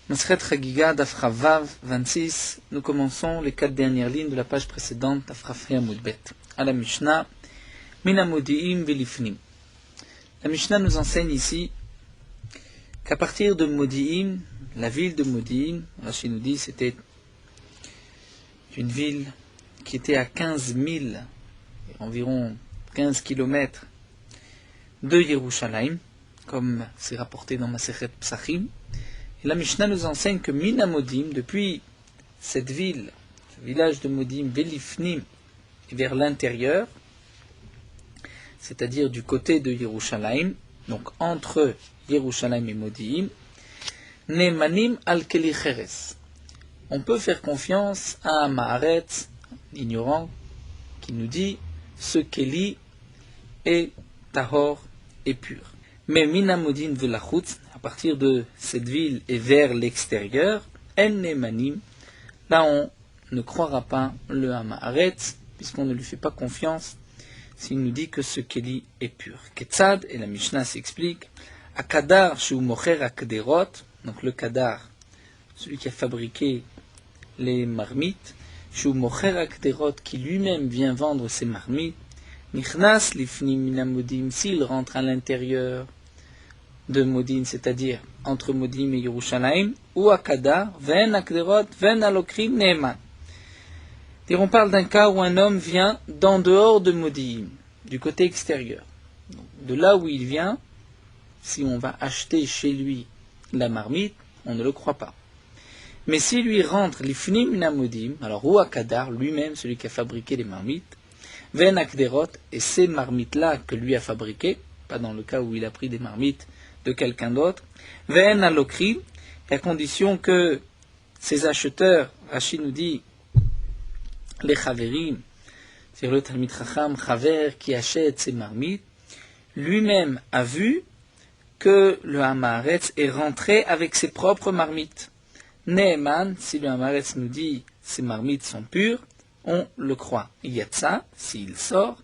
Masret Chagiga, Daf Vav 26, nous commençons les 4 dernières lignes de la page précédente, Daf Rafri Amud Bet. À la Mishnah, Min Amodiim Velifnim. La Mishnah nous enseigne ici qu'à partir de Modiim, la ville de Modiim, Rashi nous dit c'était une ville qui était à 15 000, environ 15 km de Yerushalayim, comme c'est rapporté dans Masechet Psachim. Et la Mishnah nous enseigne que Min Modim, depuis cette ville, ce village de Modim, Velifnim, vers l'intérieur, c'est-à-dire du côté de Yerushalayim, donc entre Yerushalayim et Modim, Nemanim al-Keli Cheres. On peut faire confiance à un Ma'aretz, ignorant, qui nous dit ce Keli est tahor et pur. Mais Min Modim velachutz, à partir de cette ville et vers l'extérieur, En Nemanim, là on ne croira pas le Hamaharetz, puisqu'on ne lui fait pas confiance s'il nous dit que ce Keli est pur. Ketzad, et la Mishnah s'explique, Akadar shu mocher akderot, donc le Kadar, celui qui a fabriqué les marmites, shu mocher akderot, qui lui-même vient vendre ses marmites, Nichnas lifnim min Modim, s'il rentre à l'intérieur de Modim, c'est-à-dire entre Modim et Yerushalayim, ou Akadar, ven akderot, ven alokrim neeman. On parle d'un cas où un homme vient d'en dehors de Modim, du côté extérieur. Donc, de là où il vient, si on va acheter chez lui la marmite, on ne le croit pas. Mais si lui rentre l'ifnim min Modim, alors ou Akadar, lui-même, celui qui a fabriqué les marmites, ven akderot, et ces marmites-là que lui a fabriquées, pas dans le cas où il a pris des marmites de quelqu'un d'autre, ven alokrim, à condition que ces acheteurs, Rashi nous dit, les chaverim, c'est le Talmid Chacham, chaver, qui achète ses marmites, lui-même a vu que le Hamaharetz est rentré avec ses propres marmites. Neeman, si le Hamaharetz nous dit ses marmites sont pures, on le croit. Yatsa, s'il sort,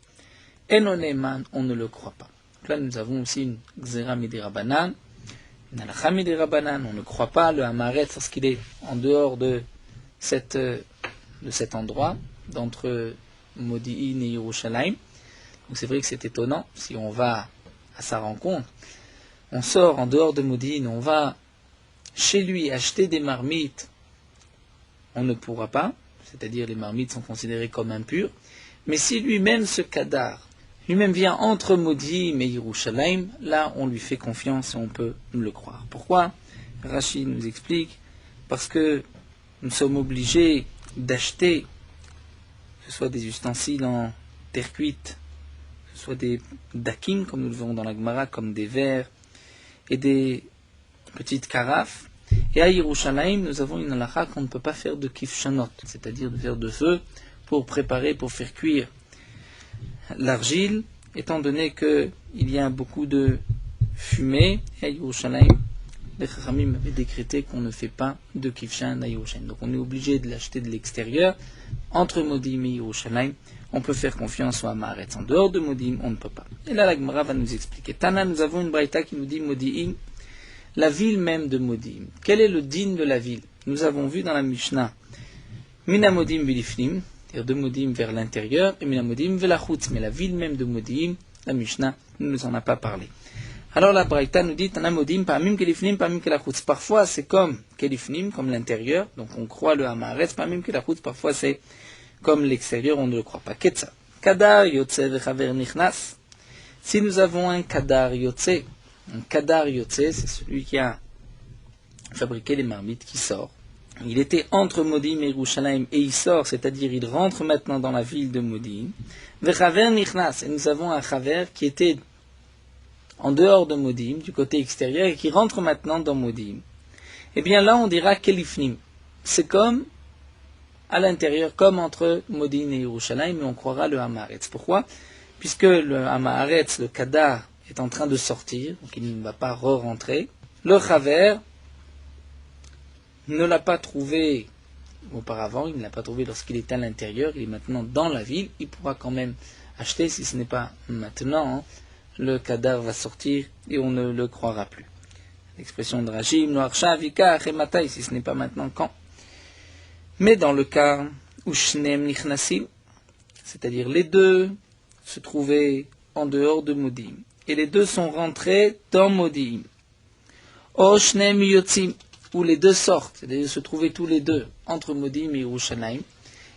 Eno Neeman, on ne le croit pas. Donc là, nous avons aussi une Gzera Midirabanan, une Halacha Midirabanan, on ne croit pas le Hamaharetz lorsqu'il est en dehors de cet endroit, d'entre Modi'in et Yerushalayim. Donc c'est vrai que c'est étonnant, si on va à sa rencontre, on sort en dehors de Modi'in, on va chez lui acheter des marmites, on ne pourra pas, c'est-à-dire les marmites sont considérées comme impures, mais si lui-même ce Kadar, lui-même vient entre Modi'in et Yerushalayim, là on lui fait confiance et on peut le croire. Pourquoi? Rashi nous explique, parce que nous sommes obligés d'acheter, que ce soit des ustensiles en terre cuite, que ce soit des dakim, comme nous le verrons dans la Gemara, comme des verres et des petites carafes. Et à Yerushalayim, nous avons une halakha qu'on ne peut pas faire de kifshanot, c'est-à-dire de faire de feu pour préparer, pour faire cuire l'argile, étant donné qu'il y a beaucoup de fumée. Et à Yerushalayim, les Chachamim avaient décrété qu'on ne fait pas de kifshan à Yerushalayim. Donc on est obligé de l'acheter de l'extérieur. Entre Modim et Yerushalayim, on peut faire confiance au Hamaharetz. En dehors de Modim, on ne peut pas. Et là, la Gemara va nous expliquer. Tana, nous avons une braïta qui nous dit Modi'in, la ville même de Modim. Quel est le din de la ville? Nous avons vu dans la Mishnah Mina Modim Velifnim, c'est-à-dire de Modim vers l'intérieur, et Mina Modim Velachutz. Mais la ville même de Modim, la Mishnah ne nous en a pas parlé. Alors la Braïta nous dit Tana Modim, Pamim Kelifnim, Pamim Kelachutz. Parfois c'est comme Kelifnim, comme l'intérieur, donc on croit le Hamaharetz, Pamim Kelachutz, parfois c'est comme l'extérieur, on ne le croit pas. Ketsa. Kadar Yotze Vechaver Nichnas. Si nous avons un Kadar Yotze, c'est celui qui a fabriqué les marmites qui sort. Il était entre Modim et Yerushalayim et il sort, c'est-à-dire il rentre maintenant dans la ville de Modim. Vechaver Nichnas. Et nous avons un Chaver qui était en dehors de Modim, du côté extérieur, et qui rentre maintenant dans Modim. Eh bien là, on dira Kelifnim. C'est comme à l'intérieur, comme entre Modim et Yerushalayim, mais on croira le Hamaharetz. Pourquoi? Puisque le Hamaharetz, le Kadar, est en train de sortir, donc il ne va pas re-rentrer. Le Chaver ne l'a pas trouvé auparavant, il ne l'a pas trouvé lorsqu'il était à l'intérieur, il est maintenant dans la ville, il pourra quand même acheter, si ce n'est pas maintenant, le Kadar va sortir et on ne le croira plus. l'expression de Rashi, Noarsha, Vika, Achemata, si ce n'est pas maintenant, quand. Mais dans le cas où Shneem Nichnasim, c'est-à-dire les deux se trouvaient en dehors de Modim, et les deux sont rentrés dans Modim, O Shneem Yotzim, où les deux sortent, c'est-à-dire se trouvaient tous les deux entre Modim et Yerushalayim,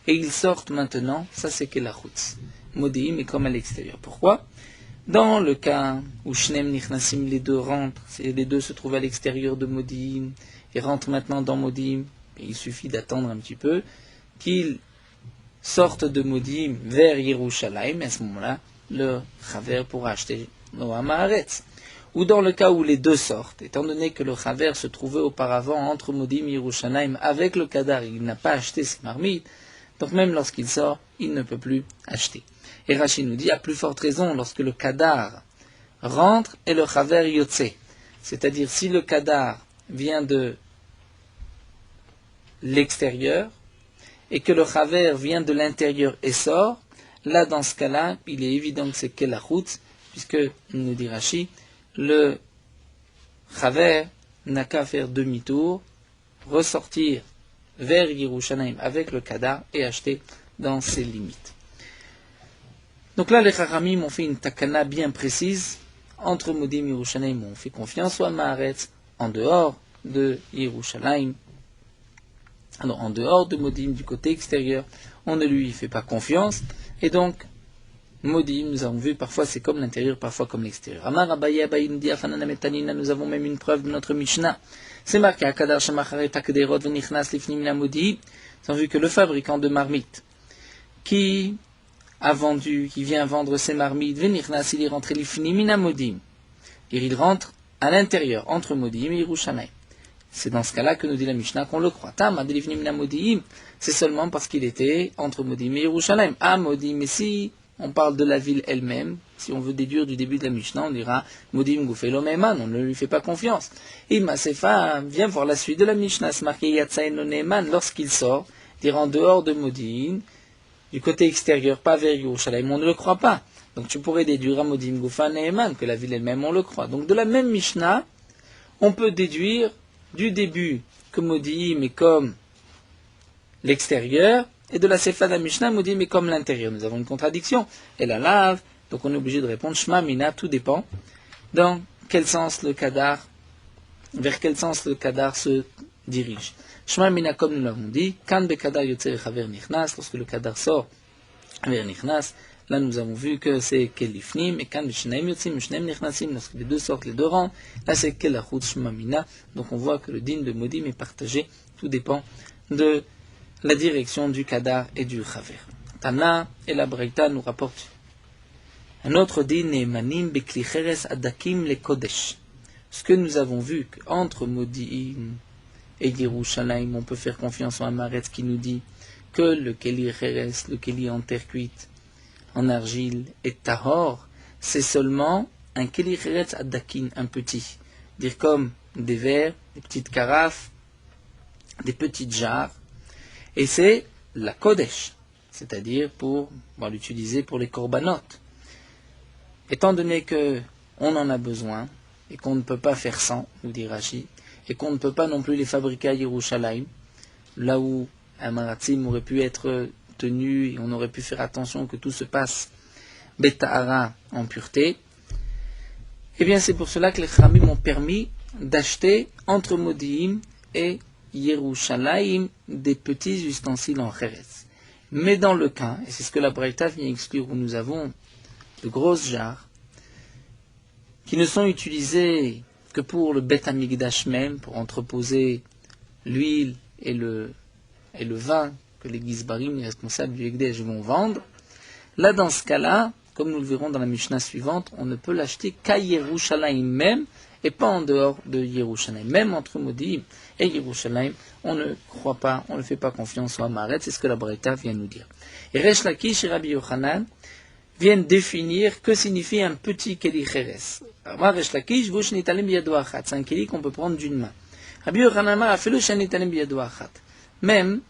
et ils sortent maintenant, ça c'est Kelachutz. Modim est comme à l'extérieur. Pourquoi? Dans le cas où Shneem Nichnasim, les deux rentrent, les deux se trouvent à l'extérieur de Modim, et rentrent maintenant dans Modim, et il suffit d'attendre un petit peu qu'ils sortent de Modim vers Yerushalayim, et à ce moment-là, le Chaver pourra acheter Noam Haaretz. Ou dans le cas où les deux sortent, étant donné que le Chaver se trouvait auparavant entre Modim et Yerushalayim avec le Kadar, il n'a pas acheté ses marmites, donc même lorsqu'il sort, il ne peut plus acheter. Et Rashi nous dit, à plus forte raison, lorsque le Kadar rentre et le Chaver Yotze, c'est-à-dire si le Kadar vient de l'extérieur et que le Chaver vient de l'intérieur et sort, là dans ce cas-là, il est évident que c'est Kelachutz, puisque, nous dit Rashi, le Chaver n'a qu'à faire demi-tour, ressortir vers Yerushalayim avec le Kadar et acheter dans ses limites. Donc là, les Chachamim ont fait une takana bien précise. Entre Modim et Yerushalayim, on fait confiance au Haaretz, en dehors de Yerushalayim, alors en dehors de Modim, du côté extérieur, on ne lui fait pas confiance, et donc Modim, nous avons vu, parfois c'est comme l'intérieur, parfois comme l'extérieur. Amar Abaye Abaye nous dit Afanana Metanina, nous avons même une preuve de notre Mishnah. C'est marqué Akadar Shemachare Takderot Venichnas Lifnim Lamodi. Nous avons vu que le fabricant de marmites qui vient vendre ses marmites, Venichnas, il est rentré Lifnim Minamodim. Il rentre à l'intérieur, entre Modim et Yerushalayim. C'est dans ce cas-là que nous dit la Mishnah qu'on le croit. Tam Lifnim Minamodim, c'est seulement parce qu'il était entre Modim et Yerushalayim. Ah, Modim, mais si on parle de la ville elle-même, si on veut déduire du début de la Mishnah, on dira Modim Goufelo Meman, on ne lui fait pas confiance. Et Masefa vient voir la suite de la Mishnah, c'est marqué Yatsaen Neman, lorsqu'il sort, dire en dehors de Modim, du côté extérieur, pas vers Yerushalayim, on ne le croit pas. Donc tu pourrais déduire à Modim Goufa Neman, que la ville elle-même, on le croit. Donc de la même Mishnah, on peut déduire du début que Modim est comme l'extérieur, et de la Sefa de la Mishnah, Modim est comme l'intérieur. Nous avons une contradiction. Et la lave, donc on est obligé de répondre Shma Mina, tout dépend. Dans quel sens le Kadar, vers quel sens le Kadar se dirige. Shma Mina, comme nous l'avons dit, Kan be Kadar Yotzer Chaver Nichnas, lorsque le Kadar sort vers Nichnas, là nous avons vu que c'est Kelifnim, et Kan be Shnaim Yotzim, Shnaim Nichnasim, lorsque les deux sortent, les deux rentrent, là c'est Kelachut Shma Mina. Donc on voit que le din de Modim est partagé, tout dépend de la direction du Kadar et du Chaver. Tana et la Braïta nous rapportent un autre din, Nemanim Beklicheres Adakim le Kodesh. Ce que nous avons vu qu'entre Modim et Yerushalayim, on peut faire confiance au Haaretz qui nous dit que le Keli Cheres, le Keli en terre cuite, en argile et tahor, c'est seulement un Keli Cheres Adakim, un petit. Dire comme des verres, des petites carafes, des petites jarres. Et c'est la Kodesh, c'est-à-dire on va l'utiliser pour les korbanot. Étant donné qu'on en a besoin, et qu'on ne peut pas faire sans, nous dit Rashi, et qu'on ne peut pas non plus les fabriquer à Yerushalayim, là où un maratzim aurait pu être tenu, et on aurait pu faire attention que tout se passe betahara, en pureté, eh bien c'est pour cela que les Chachamim ont permis d'acheter entre Modi'im et Yerushalayim des petits ustensiles en Cheres. Mais dans le cas, et c'est ce que la Braïta vient exclure, où nous avons de grosses jarres qui ne sont utilisées que pour le Bet Hamikdash même, pour entreposer l'huile et le vin que les Gizbarim, les responsables du Hekdesh, vont vendre. Là, dans ce cas-là, comme nous le verrons dans la Mishnah suivante, on ne peut l'acheter qu'à Yerushalayim même, et pas en dehors de Yerushalayim. Même entre Modim et Yerushalayim, on ne croit pas, on ne fait pas confiance au Haaretz, c'est ce que la Braïta vient nous dire. Et Resh Lakish et Rabbi Yochanan viennent définir que signifie un petit Keli Cheres. Resh Lakish, c'est un Keli qu'on peut prendre d'une main. Rabbi Yochanan a fait le Shanitalim biyado achat. Même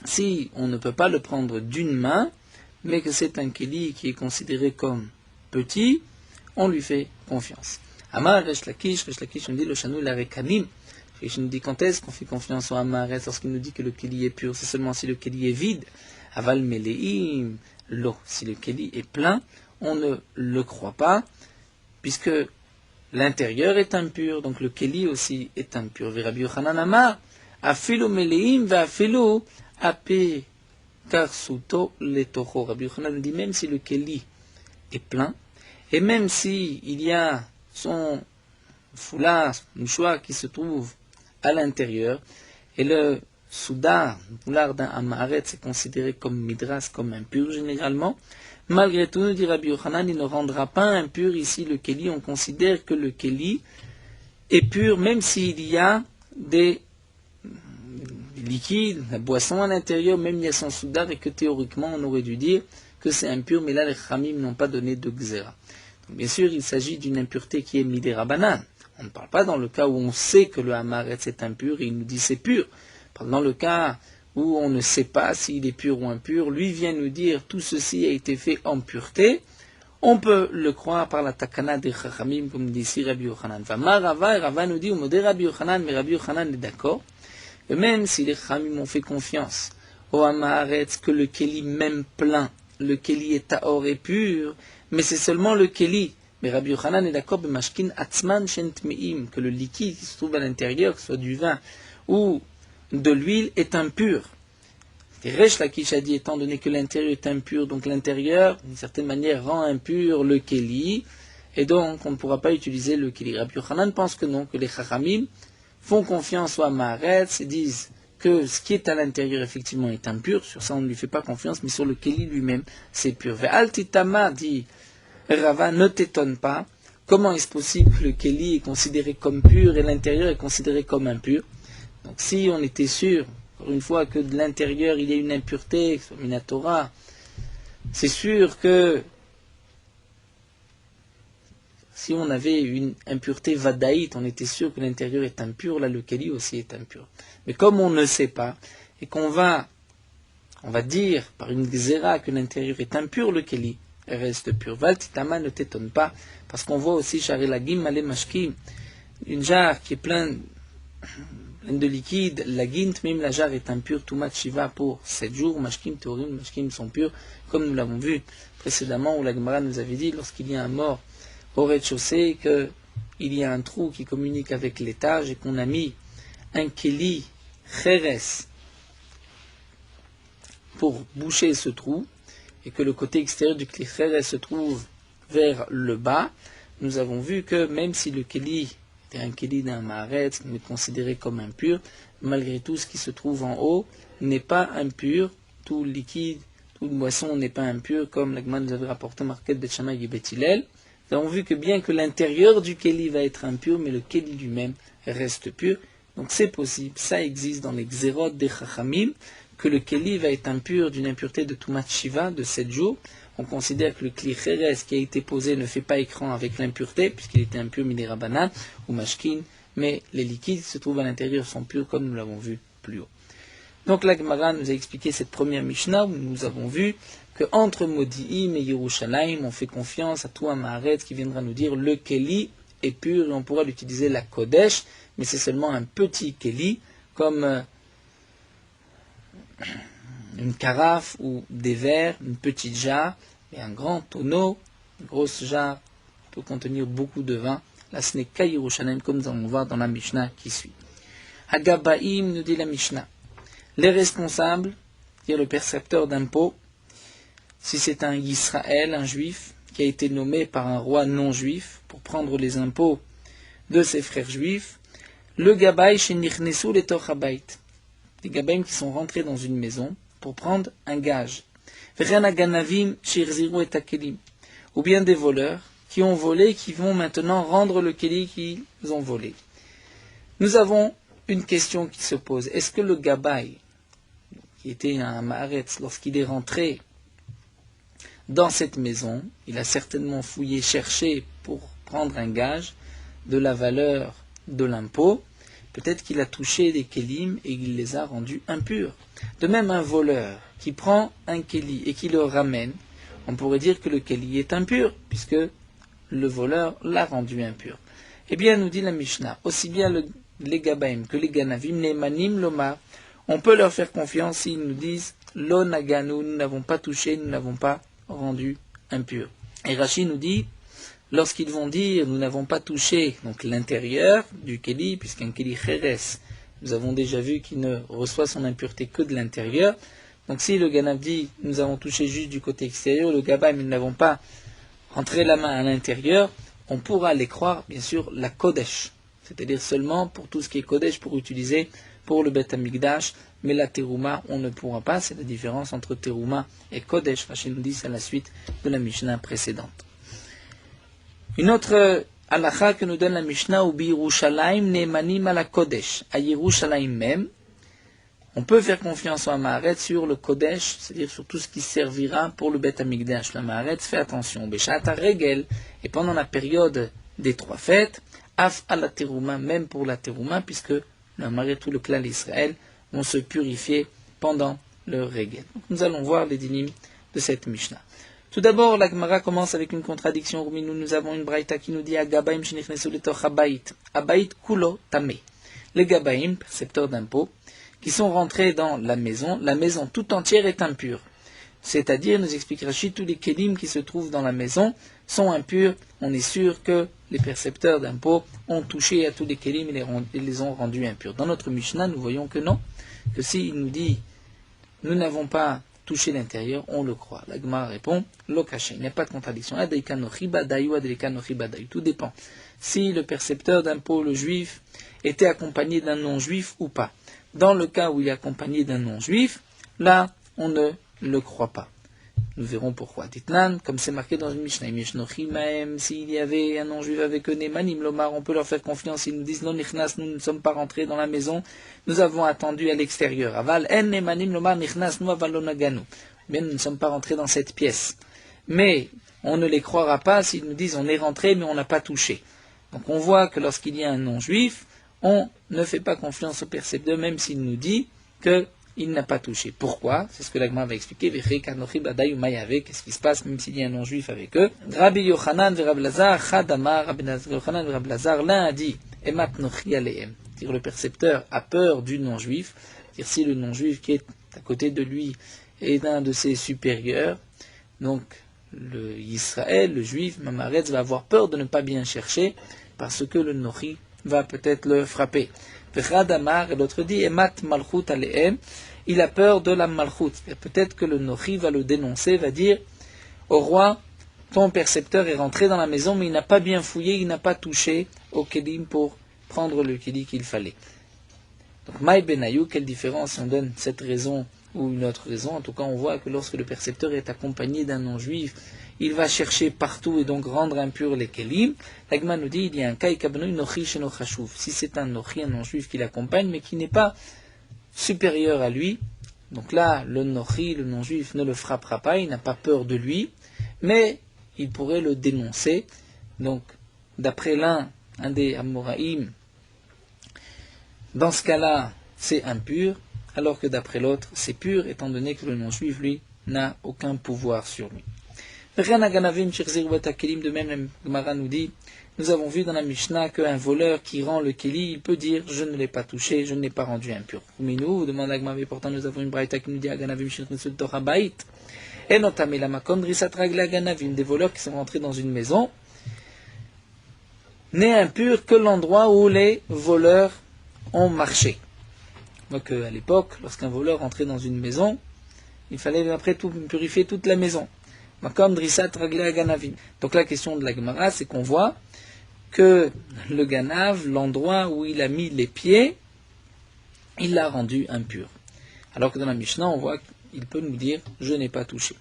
si on ne peut pas le prendre d'une main, mais que c'est un Keli qui est considéré comme petit, on lui fait confiance. Amar Resh Lakish nous dit le Shanou la Rekanim. Resh nous dit quand est-ce qu'on fait confiance au Amaretz lorsqu'il nous dit que le Keli est pur, c'est seulement si le Keli est vide. Aval Meleim, l'eau. Si le Keli est plein, on ne le croit pas, puisque l'intérieur est impur, donc le Keli aussi est impur. Rabbi Yochanan Amar, Afilu Meleim va Afilu Ape Karsuto Letocho. Rabbi Yochanan dit même si le Keli est plein, et même si il y a son foulard, mouchoir qui se trouve à l'intérieur, et le soudar, le foulard d'un amaret, c'est considéré comme midras, comme impur généralement, malgré tout, nous dit Rabbi Yochanan, il ne rendra pas impur ici le Keli. On considère que le Keli est pur, même s'il y a des liquides, la boisson à l'intérieur, même il y a son soudar, et que théoriquement on aurait dû dire que c'est impur, mais là les Khamim n'ont pas donné de Gzera. Bien sûr, il s'agit d'une impureté qui est midera banane. On ne parle pas dans le cas où on sait que le hamaretz est impur et il nous dit c'est pur. Dans le cas où on ne sait pas s'il est pur ou impur, lui vient nous dire tout ceci a été fait en pureté. On peut le croire par la takana des chachamim, comme dit ici Rabbi Yochanan. Rava nous dit, au Rabbi Yochanan, mais Rabbi Yochanan est d'accord. Et même si les chachamim ont fait confiance au hamaretz que le keli même plein, le keli est taor et pur, mais c'est seulement le keli. Mais Rabbi Yochanan est d'accord, que le liquide qui se trouve à l'intérieur, que ce soit du vin ou de l'huile, est impur. Et Resh Lakish a dit, étant donné que l'intérieur est impur, donc l'intérieur, d'une certaine manière, rend impur le keli, et donc on ne pourra pas utiliser le keli. Rabbi Yochanan pense que non, que les chachamim font confiance au hamaretz et disent que ce qui est à l'intérieur, effectivement, est impur. Sur ça, on ne lui fait pas confiance, mais sur le keli lui-même, c'est pur. Ve'al titama, dit Rava, ne t'étonne pas. Comment est-ce possible que le keli est considéré comme pur et l'intérieur est considéré comme impur? Donc si on était sûr, encore une fois, que de l'intérieur il y a une impureté, comme Minatora, c'est sûr que si on avait une impureté vadaïte, on était sûr que l'intérieur est impur, là le keli aussi est impur. Mais comme on ne sait pas, et qu'on va dire par une xéra que l'intérieur est impur, le keli reste pur. Valtitama, ne t'étonne pas, parce qu'on voit aussi Sharilagim Malé Mashkim, une jarre qui est pleine de liquide, la gint, même la jarre est impure, Tumat Shiva pour 7 jours, Mashkim, Théorim, Mashkim sont purs, comme nous l'avons vu précédemment, où la Gemara nous avait dit, lorsqu'il y a un mort au rez-de-chaussée, qu'il y a un trou qui communique avec l'étage, et qu'on a mis un keli cheres pour boucher ce trou, et que le côté extérieur du keli cheres se trouve vers le bas, nous avons vu que même si le keli était un keli d'un maharetz, mais considéré comme impur, malgré tout ce qui se trouve en haut n'est pas impur, tout liquide, toute boisson n'est pas impur, comme l'Agman nous avait rapporté marqué de Shammai et Beth Hillel. Nous avons vu que bien que l'intérieur du keli va être impur, mais le keli lui-même reste pur. Donc c'est possible, ça existe dans les xérot des chachamim, que le keli va être impur d'une impureté de Tumat Shiva de 7 jours. On considère que le kli cheres qui a été posé ne fait pas écran avec l'impureté, puisqu'il était impur midera banane ou mashkin, mais les liquides qui se trouvent à l'intérieur sont purs, comme nous l'avons vu plus haut. Donc la Gemara nous a expliqué cette première Mishnah où nous avons vu qu'entre Modi'im et Yerushalayim, on fait confiance à tout un Maharetz qui viendra nous dire le keli est pur et on pourra l'utiliser la Kodesh, mais c'est seulement un petit keli, comme une carafe ou des verres, une petite jarre, et un grand tonneau, une grosse jarre peut contenir beaucoup de vin. Là, ce n'est qu'à Yerushalayim, comme nous allons voir dans la Mishnah qui suit. Hagabaim, nous dit la Mishnah. Les responsables, c'est-à-dire le percepteur d'impôts, si c'est un Israël, un juif, qui a été nommé par un roi non juif pour prendre les impôts de ses frères juifs, le Gabaï chez Nichnesu les Torchabait, des Gabaïm qui sont rentrés dans une maison pour prendre un gage, ou bien des voleurs qui ont volé, qui vont maintenant rendre le keli qu'ils ont volé. Nous avons une question qui se pose. Est-ce que le Gabaï, qui était un Maharetz, lorsqu'il est rentré dans cette maison, il a certainement fouillé, cherché pour prendre un gage de la valeur de l'impôt, peut-être qu'il a touché des kelim et il les a rendus impurs. De même, un voleur qui prend un keli et qui le ramène, on pourrait dire que le keli est impur, puisque le voleur l'a rendu impur. Eh bien, nous dit la Mishnah, aussi bien les Gabaim que les Ganavim, Neimanim Lomar, on peut leur faire confiance s'ils nous disent Lo Naganu, nous n'avons pas touché, nous n'avons pas rendu impur. Et Rashi nous dit, lorsqu'ils vont dire nous n'avons pas touché donc l'intérieur du Keli, puisqu'un Keli Cheres, nous avons déjà vu qu'il ne reçoit son impureté que de l'intérieur. Donc si le Ganav dit nous avons touché juste du côté extérieur, le Gabaim nous n'avons pas rentré la main à l'intérieur, on pourra les croire, bien sûr, la Kodesh, c'est-à-dire seulement pour tout ce qui est Kodesh, pour utiliser pour le Bet Hamikdash, mais la Teruma, on ne pourra pas, c'est la différence entre Teruma et Kodesh. Rashi nous dit, c'est la suite de la Mishnah précédente. Une autre halakha que nous donne la Mishnah, ou Yerushalayim Neimanim ala Kodesh, à Yerushalayim même, on peut faire confiance au Maaret sur le Kodesh, c'est-à-dire sur tout ce qui servira pour le Bet Hamikdash. Le Maaret fait attention, Beshat Regel, et pendant la période des 3 fêtes, Af ala Teruma, même pour la Teruma, puisque le Maaret, tout le clan d'Israël, vont se purifier pendant le Regel. Donc nous allons voir les dynimes de cette Mishnah. Tout d'abord, la Gemara commence avec une contradiction. Nous avons une braïta qui nous dit Agabaim shenichnesu letoch habayit, habayit kulo tameh. Les Gabaim, percepteurs d'impôts, qui sont rentrés dans la maison tout entière est impure. C'est-à-dire, nous explique Rashi, tous les kelim qui se trouvent dans la maison sont impurs. On est sûr que les percepteurs d'impôts ont touché à tous les kelim et les ont rendus impurs. Dans notre Mishnah, nous voyons que non, que s'il nous dit nous n'avons pas touché l'intérieur, on le croit. La Gemara répond Lokaché, il n'y a pas de contradiction. Tout dépend. Si le percepteur d'impôts, le juif, était accompagné d'un non-juif ou pas. Dans le cas où il est accompagné d'un non-juif, là, on ne le croit pas. Nous verrons pourquoi. Ditnan, comme c'est marqué dans une Mishnah, s'il y avait un non-juif avec eux, Neimanim Lomar, on peut leur faire confiance. Ils nous disent non, Nichnas, nous ne sommes pas rentrés dans la maison, nous avons attendu à l'extérieur. Aval, en Neimanim Lomar, Nichnas, nous avalonaganu. Bien, nous ne sommes pas rentrés dans cette pièce. Mais on ne les croira pas s'ils nous disent on est rentré, mais on n'a pas touché. Donc on voit que lorsqu'il y a un non-juif, on ne fait pas confiance au percepteur, même s'il nous dit qu'il n'a pas touché. Pourquoi? C'est ce que l'Agma va expliquer. Qu'est-ce qui se passe, même s'il y a un non-juif avec eux? Rabbi Yochanan ve Rab Lazar, Chadamar, Rabbi Yochanan ve Rab Lazar, l'un a dit, Emat nochi alehem. C'est-à-dire le percepteur a peur du non-juif. C'est-à-dire si le non-juif qui est à côté de lui est un de ses supérieurs, donc le Israël, le juif, Mamaretz, va avoir peur de ne pas bien chercher, parce que le nochi va peut-être le frapper. Et l'autre dit, Emat malchut alehem, il a peur de la malchut. Peut-être que le nochi va le dénoncer, va dire, au roi, ton percepteur est rentré dans la maison, mais il n'a pas bien fouillé, il n'a pas touché au kelim pour prendre le keli qu'il fallait. Donc, Maï Benayou, quelle différence si on donne cette raison ou une autre raison? En tout cas, on voit que lorsque le percepteur est accompagné d'un non-juif, il va chercher partout et donc rendre impur les kelim. L'Agma nous dit, il y a un cas, si c'est un nochi, un non-juif qui l'accompagne, mais qui n'est pas supérieur à lui, donc là, le nochi, le non-juif, ne le frappera pas, il n'a pas peur de lui, mais il pourrait le dénoncer. Donc, d'après un des Amoraïm, dans ce cas-là, c'est impur, alors que d'après l'autre, c'est pur, étant donné que le non-juif, lui, n'a aucun pouvoir sur lui. De même, la Gemara nous dit, nous avons vu dans la Mishnah qu'un voleur qui rend le keli, il peut dire, je ne l'ai pas touché, je ne l'ai pas rendu impur. Mais nous, demande la Gemara, pourtant nous avons une braïta qui nous dit, et notamment la makom drisat ragla ganavim, des voleurs qui sont rentrés dans une maison, n'est impur que l'endroit où les voleurs ont marché. Donc à l'époque, lorsqu'un voleur rentrait dans une maison, il fallait après tout purifier toute la maison. Makom drisat ragla ganavim. Donc la question de la Gemara, c'est qu'on voit que le ganav, l'endroit où il a mis les pieds, il l'a rendu impur. Alors que dans la Mishnah, on voit qu'il peut nous dire, je n'ai pas touché.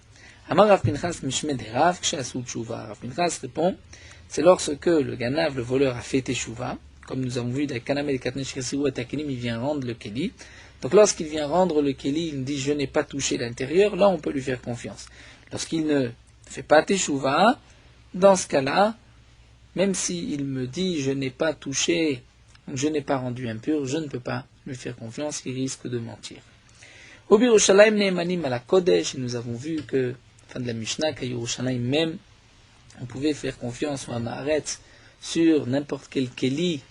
Amar Rav Pinchas mishmed Rav kshasu tshuva. Rav Pinchas répond, c'est lorsque le ganav, le voleur, a fait teshuva, comme nous avons vu dans Kanam et Katnesh Kesiou et Takinim, il vient rendre le keli. Donc lorsqu'il vient rendre le keli, il dit, je n'ai pas touché l'intérieur, là on peut lui faire confiance. Lorsqu'il ne fait pas teshuva, dans ce cas-là, même s'il me dit, je n'ai pas touché, je n'ai pas rendu impur, je ne peux pas lui faire confiance, il risque de mentir. Au Yerushalayim Neimanim à la Kodesh, nous avons vu que, fin de la Mishnah, qu'à Yerushalayim même, on pouvait faire confiance au Maaretz sur n'importe quel keli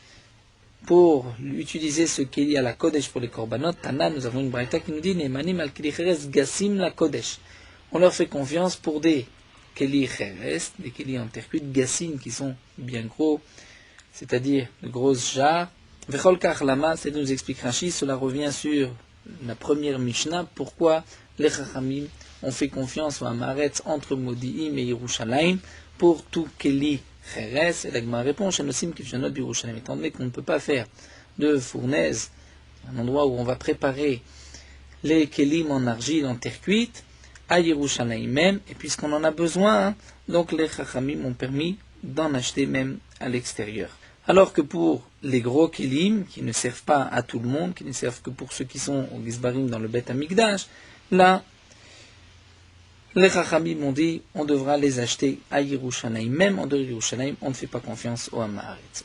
pour utiliser ce keli à la Kodesh pour les korbanot, Tana, nous avons une braïta qui nous dit Nemanim al keli cheres gassim la Kodesh. On leur fait confiance pour des keli cheres, des keli en terre cuite, gassim qui sont bien gros, c'est-à-dire de grosses jarres. Vechol kach lama, c'est nous explique Rashi, cela revient sur la première Mishnah, pourquoi les Chachamim ont fait confiance au Hamaretz entre Modi'im et Yerushalayim pour tout keli cheres. Et la Gemara répond, Shenosim kivshanot b'Yerushalayim, étant donné qu'on ne peut pas faire de fournaise, un endroit où on va préparer les kelim en argile, en terre cuite, à Yerushalayim même, et puisqu'on en a besoin, donc les Chachamim ont permis d'en acheter même à l'extérieur. Alors que pour les gros kelim, qui ne servent pas à tout le monde, qui ne servent que pour ceux qui sont au Gizbarim dans le Beth Amikdash, là, les Chachamim ont dit, on devra les acheter à Yerushalayim. Même en dehors de Yerushalayim, on ne fait pas confiance au Hamaretz.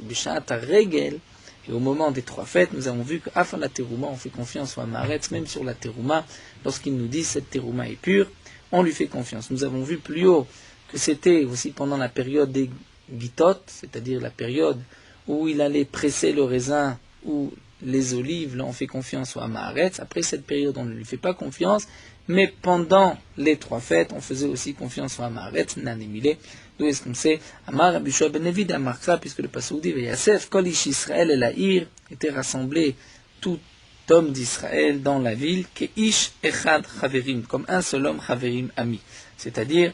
Et au moment des 3 fêtes, nous avons vu qu'à la terouma, on fait confiance au Hamaretz, même sur la terouma, lorsqu'il nous dit cette terouma est pure, on lui fait confiance. Nous avons vu plus haut que c'était aussi pendant la période des Gitot, c'est-à-dire la période où il allait presser le raisin ou les olives, là on fait confiance au Hamaretz. Après cette période, on ne lui fait pas confiance, mais pendant les 3 fêtes, on faisait aussi confiance au Hamaretz, Nanemile. D'où est-ce qu'on sait Amar Rabbi Shua ben Levi d'Amarkra, puisque le Passouk dit Yasef, Kol Ish Israël et l'Aïr étaient rassemblés, tout homme d'Israël dans la ville, que Ish Echad Chaverim, comme un seul homme Chaverim ami. C'est-à-dire,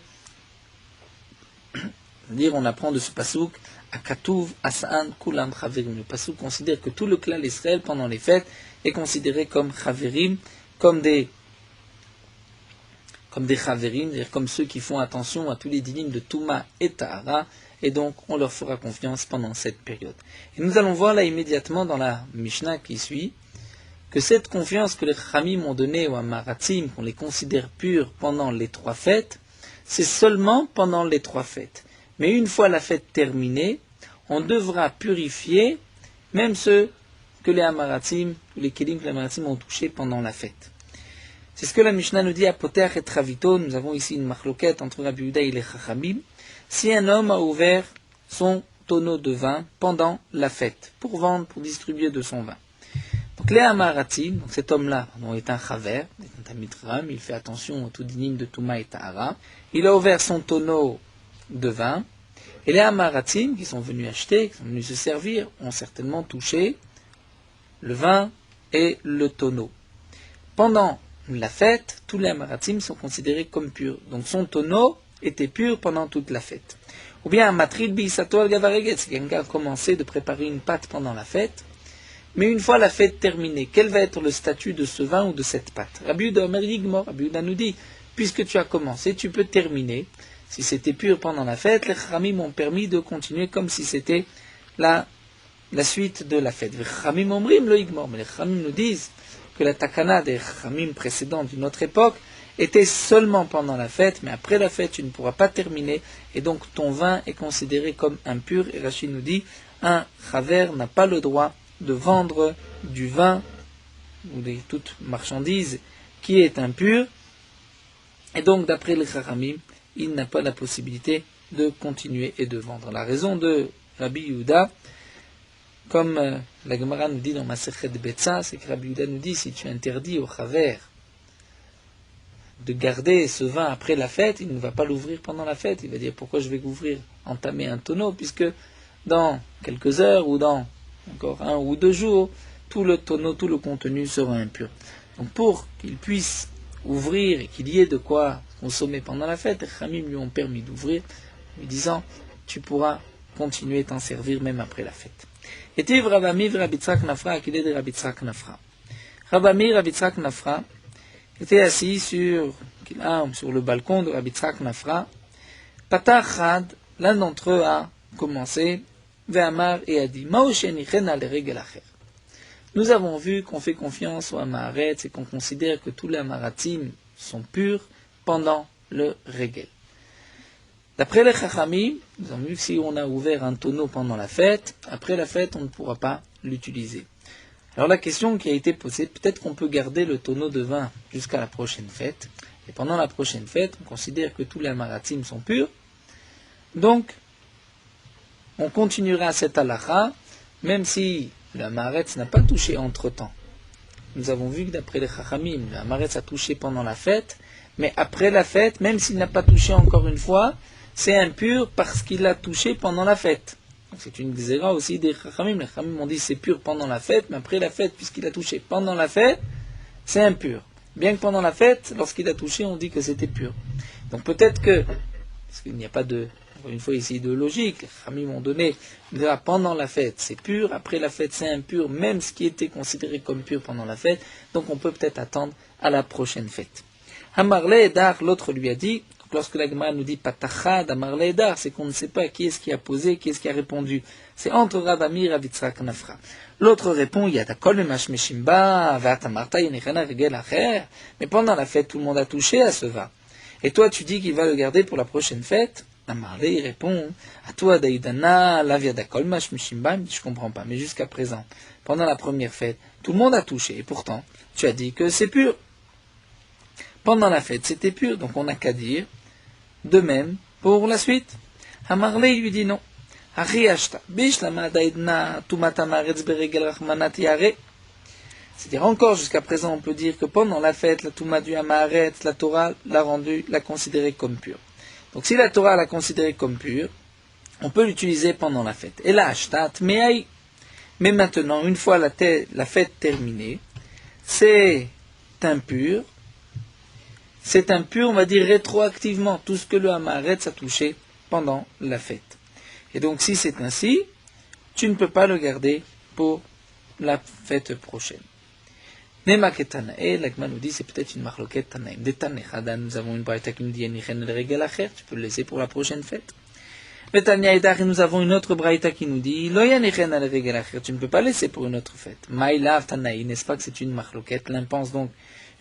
on apprend de ce Passouk, Akatuv Asaan Kulam Chaverim. Le Passouk considère que tout le clan d'Israël pendant les fêtes est considéré comme Chaverim, comme des Chaverim, c'est-à-dire comme ceux qui font attention à tous les dinim de Touma et Tahara, et donc on leur fera confiance pendant cette période. Et nous allons voir là immédiatement dans la Mishnah qui suit, que cette confiance que les Chachamim ont donnée aux Hamaratzim, qu'on les considère purs pendant les 3 fêtes, c'est seulement pendant les 3 fêtes. Mais une fois la fête terminée, on devra purifier même ceux que les Hamaratzim, ou les Kelim que les Hamaratzim ont touchés pendant la fête. C'est ce que la Mishnah nous dit à Poter et Travito. Nous avons ici une machloquette entre Rabbi Yehuda et les Chachamim. Si un homme a ouvert son tonneau de vin pendant la fête, pour vendre, pour distribuer de son vin. Donc les Hamaratzim, donc cet homme-là, dont est un Chaver, est un Mitram, il fait attention au tout dinim de Touma et Tahara, il a ouvert son tonneau de vin, et les Hamaratzim, qui sont venus acheter, qui sont venus se servir, ont certainement touché le vin et le tonneau. Pendant la fête, tous les Hamaratzim sont considérés comme purs. Donc son tonneau était pur pendant toute la fête. Ou bien un matrid bisato al gavareget, c'est quelqu'un qui a commencé de préparer une pâte pendant la fête, mais une fois la fête terminée, quel va être le statut de ce vin ou de cette pâte? Rabbi Yehuda Omer Yigmor, Rabbi Yehuda nous dit, puisque tu as commencé, tu peux terminer. Si c'était pur pendant la fête, les Chachamim ont permis de continuer comme si c'était la suite de la fête. Les Chachamim omrim le Yigmor, mais les Chachamim nous disent que la takana des Chachamim précédentes d'une autre époque était seulement pendant la fête, mais après la fête, tu ne pourras pas terminer, et donc ton vin est considéré comme impur. Et Rashi nous dit, un Chaver n'a pas le droit de vendre du vin ou de toute marchandise qui est impure, et donc d'après les Chachamim, il n'a pas la possibilité de continuer et de vendre. La raison de Rabbi Yehuda, comme la Gemara nous dit dans Masechet Betsa, c'est que Rabbi Yehuda nous dit, si tu interdis au Chaver de garder ce vin après la fête, il ne va pas l'ouvrir pendant la fête. Il va dire, pourquoi je vais ouvrir, entamer un tonneau, puisque dans quelques heures ou dans encore 1 ou 2 jours, tout le tonneau, tout le contenu sera impur. Donc pour qu'il puisse ouvrir et qu'il y ait de quoi consommer pendant la fête, les Chachamim lui ont permis d'ouvrir, lui disant, tu pourras continuer à t'en servir même après la fête. Et Tiv Rabami Rabbi Tzrak Nafra, à de Rabbi Tzrak Nafra. Rabami Rabbi Tzrak Nafra était assis sur le balcon de Rabbi Tzrak Nafra. Patach Had, l'un d'entre eux a commencé, Ve'amar et a dit, Ma'oshenichen al regel acher. Nous avons vu qu'on fait confiance au Hamaretz et qu'on considère que tous les Hamaratzim sont purs pendant le regel. D'après les Chachamim, nous avons vu que si on a ouvert un tonneau pendant la fête, après la fête, on ne pourra pas l'utiliser. Alors la question qui a été posée, peut-être qu'on peut garder le tonneau de vin jusqu'à la prochaine fête, et pendant la prochaine fête, on considère que tous les Hamaratzim sont purs, donc on continuera cette halakha, même si le Hamaretz n'a pas touché entre-temps. Nous avons vu que d'après les Chachamim, le Hamaretz a touché pendant la fête, mais après la fête, même s'il n'a pas touché encore une fois, c'est impur parce qu'il a touché pendant la fête. Donc c'est une xéra aussi des Chachamim. Les Chachamim ont dit c'est pur pendant la fête, mais après la fête, puisqu'il a touché pendant la fête, c'est impur. Bien que pendant la fête, lorsqu'il a touché, on dit que c'était pur. Donc peut-être que, parce qu'il n'y a pas de, encore une fois ici, de logique, les Chachamim ont donné, pendant la fête c'est pur, après la fête c'est impur, même ce qui était considéré comme pur pendant la fête, donc on peut peut-être attendre à la prochaine fête. Amarle Edar, l'autre lui a dit, donc lorsque la Gemara nous dit Patachad, Amarle Edar, c'est qu'on ne sait pas qui est-ce qui a posé, qui est-ce qui a répondu. C'est entre Rav Amir et Rav Yitzhak Nafra. L'autre répond, Yadakol Memash Meshimba, Vatamarta Yenichana Regel Acher, mais pendant la fête tout le monde a touché à ce va. Et toi tu dis qu'il va le garder pour la prochaine fête. Amarle il répond, à toi Daïdana, Laviadakol Memash Meshimba, je comprends pas, mais jusqu'à présent, pendant la première fête, tout le monde a touché, et pourtant, tu as dit que c'est pur. Pendant la fête, c'était pur, donc on n'a qu'à dire de même pour la suite. Amarle lui dit non. C'est-à-dire encore jusqu'à présent, on peut dire que pendant la fête, la Touma du Hamaretz, la Torah l'a considérée comme pure. Donc si la Torah l'a considérée comme pure, on peut l'utiliser pendant la fête. Et là, mais maintenant, une fois la fête terminée, c'est impur. C'est impur, on va dire rétroactivement, tout ce que le Hamaretz a touché pendant la fête. Et donc si c'est ainsi, tu ne peux pas le garder pour la fête prochaine. Nema ketanae, l'Agma nous dit, c'est peut-être une marloquet tanaim. De tanechada, nous avons une braïta qui nous dit, yenichen el regel acher, tu peux le laisser pour la prochaine fête. Mais Tanya Edar, nous avons une autre braïta qui nous dit, lo yenichen el regel acher, tu ne peux pas laisser pour une autre fête. Maïlav tanaï, n'est-ce pas que c'est une marloquet? L'un pense donc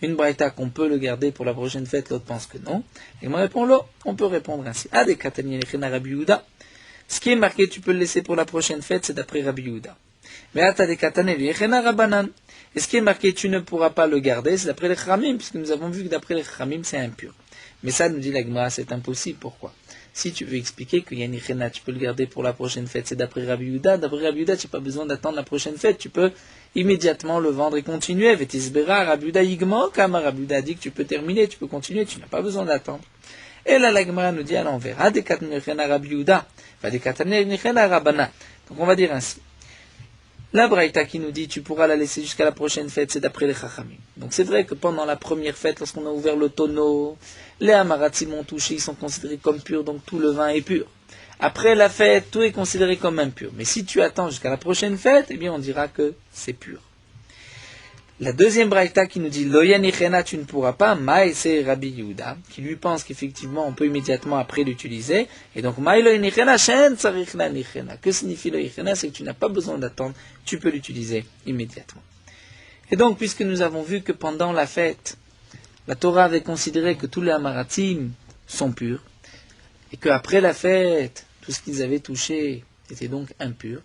une braïta qu'on peut le garder pour la prochaine fête, l'autre pense que non. Et moi répond là, on peut répondre ainsi. Ade katani yenichen el Rabbi Yehuda. Ce qui est marqué, tu peux le laisser pour la prochaine fête, c'est d'après Rabbi Yehuda. Mais ata de katane yenichen el Rabbanan. Et ce qui est marqué, tu ne pourras pas le garder, c'est d'après les Chachamim, puisque nous avons vu que d'après les Chachamim, c'est impur. Mais ça, nous dit la Gemara, c'est impossible. Pourquoi? Si tu veux expliquer que Yanichena, tu peux le garder pour la prochaine fête, c'est d'après Rabbi Yehuda. D'après Rabbi Yehuda, tu n'as pas besoin d'attendre la prochaine fête. Tu peux immédiatement le vendre et continuer. Vetisbera, Rabbi Yehuda Yigmo, Kama Rabbi Yehuda dit que tu peux terminer, tu peux continuer, tu n'as pas besoin d'attendre. Et là, la Gemara nous dit à l'envers. Adekatane Yenichena Rabbi Yehuda, Vadekatane Yenichena Rabbana. Donc on va dire ainsi. La braïta qui nous dit tu pourras la laisser jusqu'à la prochaine fête, c'est d'après les Chachamim. Donc c'est vrai que pendant la première fête, lorsqu'on a ouvert le tonneau, les Hamaratzim ont touché, ils sont considérés comme purs, donc tout le vin est pur. Après la fête, tout est considéré comme impur. Mais si tu attends jusqu'à la prochaine fête, eh bien on dira que c'est pur. La deuxième braïta qui nous dit Lo yanichena, tu ne pourras pas, Maï c'est Rabbi Yehuda, qui lui pense qu'effectivement on peut immédiatement après l'utiliser. Et donc Maï lo yanichena, shen tsarich la nichena. Que signifie lo yanichena? C'est que tu n'as pas besoin d'attendre, tu peux l'utiliser immédiatement. Et donc, puisque nous avons vu que pendant la fête, la Torah avait considéré que tous les Hamaratzim sont purs, et qu'après la fête, tout ce qu'ils avaient touché était donc impur,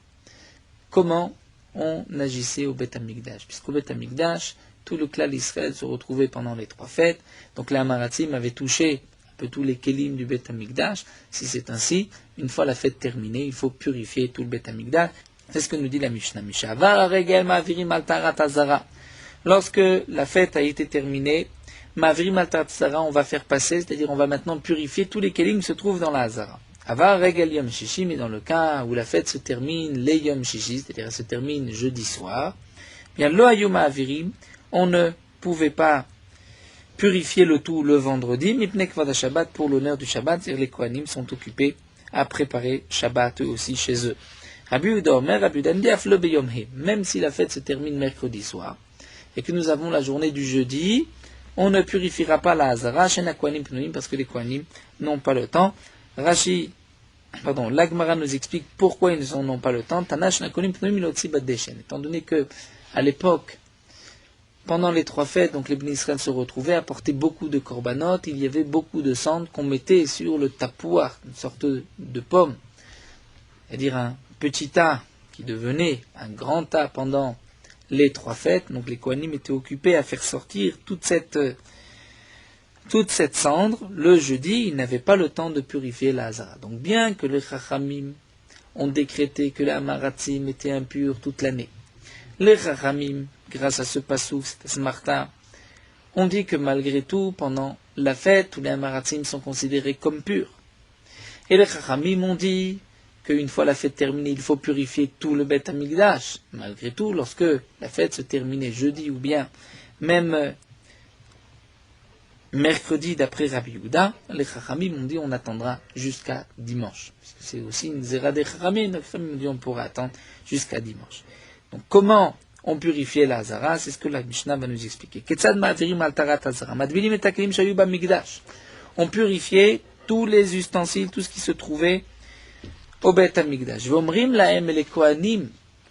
comment on agissait au Beth Amikdash? Puisqu'au Beth Amikdash, tout le clan d'Israël se retrouvait pendant les 3 fêtes, donc les Hamaratzim avaient touché un peu tous les kelim du Beth Amikdash. Si c'est ainsi, une fois la fête terminée, il faut purifier tout le Beth Amikdash. C'est ce que nous dit la Mishnah. Lorsque la fête a été terminée, Mavrim al-Tatzara, on va faire passer, c'est-à-dire on va maintenant purifier tous les kelim qui se trouvent dans la Hazara. Avar Regel Yom Shishi, mais dans le cas où la fête se termine les Yom Shishi, c'est-à-dire elle se termine jeudi soir, bien Lo Hayuma Avirim, on ne pouvait pas purifier le tout le vendredi, Mipne Kvada Shabbat, pour l'honneur du Shabbat, c'est-à-dire les Kohanim sont occupés à préparer Shabbat eux aussi chez eux. Rabbi Yehuda Omer, Rabbi Yehuda dit Aflo Beyom He, même si la fête se termine mercredi soir, et que nous avons la journée du jeudi, on ne purifiera pas la Hazara, Shena Kohanim Pnoim, parce que les Kohanim n'ont pas le temps. L'Agmara nous explique pourquoi ils n'ont pas le temps. Étant donné que, à l'époque, pendant les 3 fêtes, donc les Bnei Israël se retrouvaient, apportaient beaucoup de korbanot, il y avait beaucoup de cendres qu'on mettait sur le tapouar, une sorte de pomme, c'est-à-dire un petit tas qui devenait un grand tas pendant les 3 fêtes. Donc les Kohanim étaient occupés à faire sortir toute cette cendre. Le jeudi, ils n'avaient pas le temps de purifier la Hazara. Donc bien que les Chachamim ont décrété que les Amaratim étaient impurs toute l'année. Les Chachamim, grâce à ce passouk, cette Smarta, on dit que malgré tout, pendant la fête, tous les Amaratim sont considérés comme purs. Et les Chachamim ont dit qu'une fois la fête terminée, il faut purifier tout le Beth Amikdash. Malgré tout, lorsque la fête se terminait jeudi ou bien même mercredi d'après Rabbi Yehuda, les Chachamim ont dit on attendra jusqu'à dimanche. Parce que c'est aussi une zéra des Chachamim, les Chachamim ont dit on pourra attendre jusqu'à dimanche. Donc comment on purifiait la Hazara, c'est ce que la Mishnah va nous expliquer. Ketzad ma'avirim al tarat Hazara, madvilim et aklim shayu b'mikdash. On purifiait tous les ustensiles, tout ce qui se trouvait au Beth Amikdash. Vomrim lahem et les Kohanim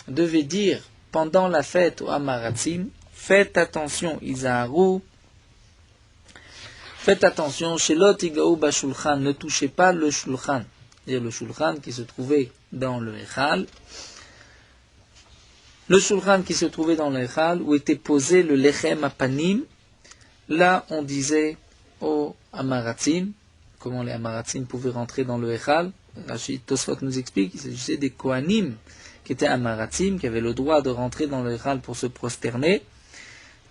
devaient dire pendant la fête au Amaratzim, faites attention, Izaharu, faites attention, Shelot igaou bashulchan, ne touchez pas le shulchan, c'est-à-dire le shulchan qui se trouvait dans le Echal. Le shulchan qui se trouvait dans le Echal, où était posé le lechem apanim, là on disait aux Amaratzim, comment les Amaratzim pouvaient rentrer dans le Echal. Rachid Tosfot nous explique qu'il s'agissait des Kohanim qui étaient Amaratzim, qui avaient le droit de rentrer dans le Echal pour se prosterner.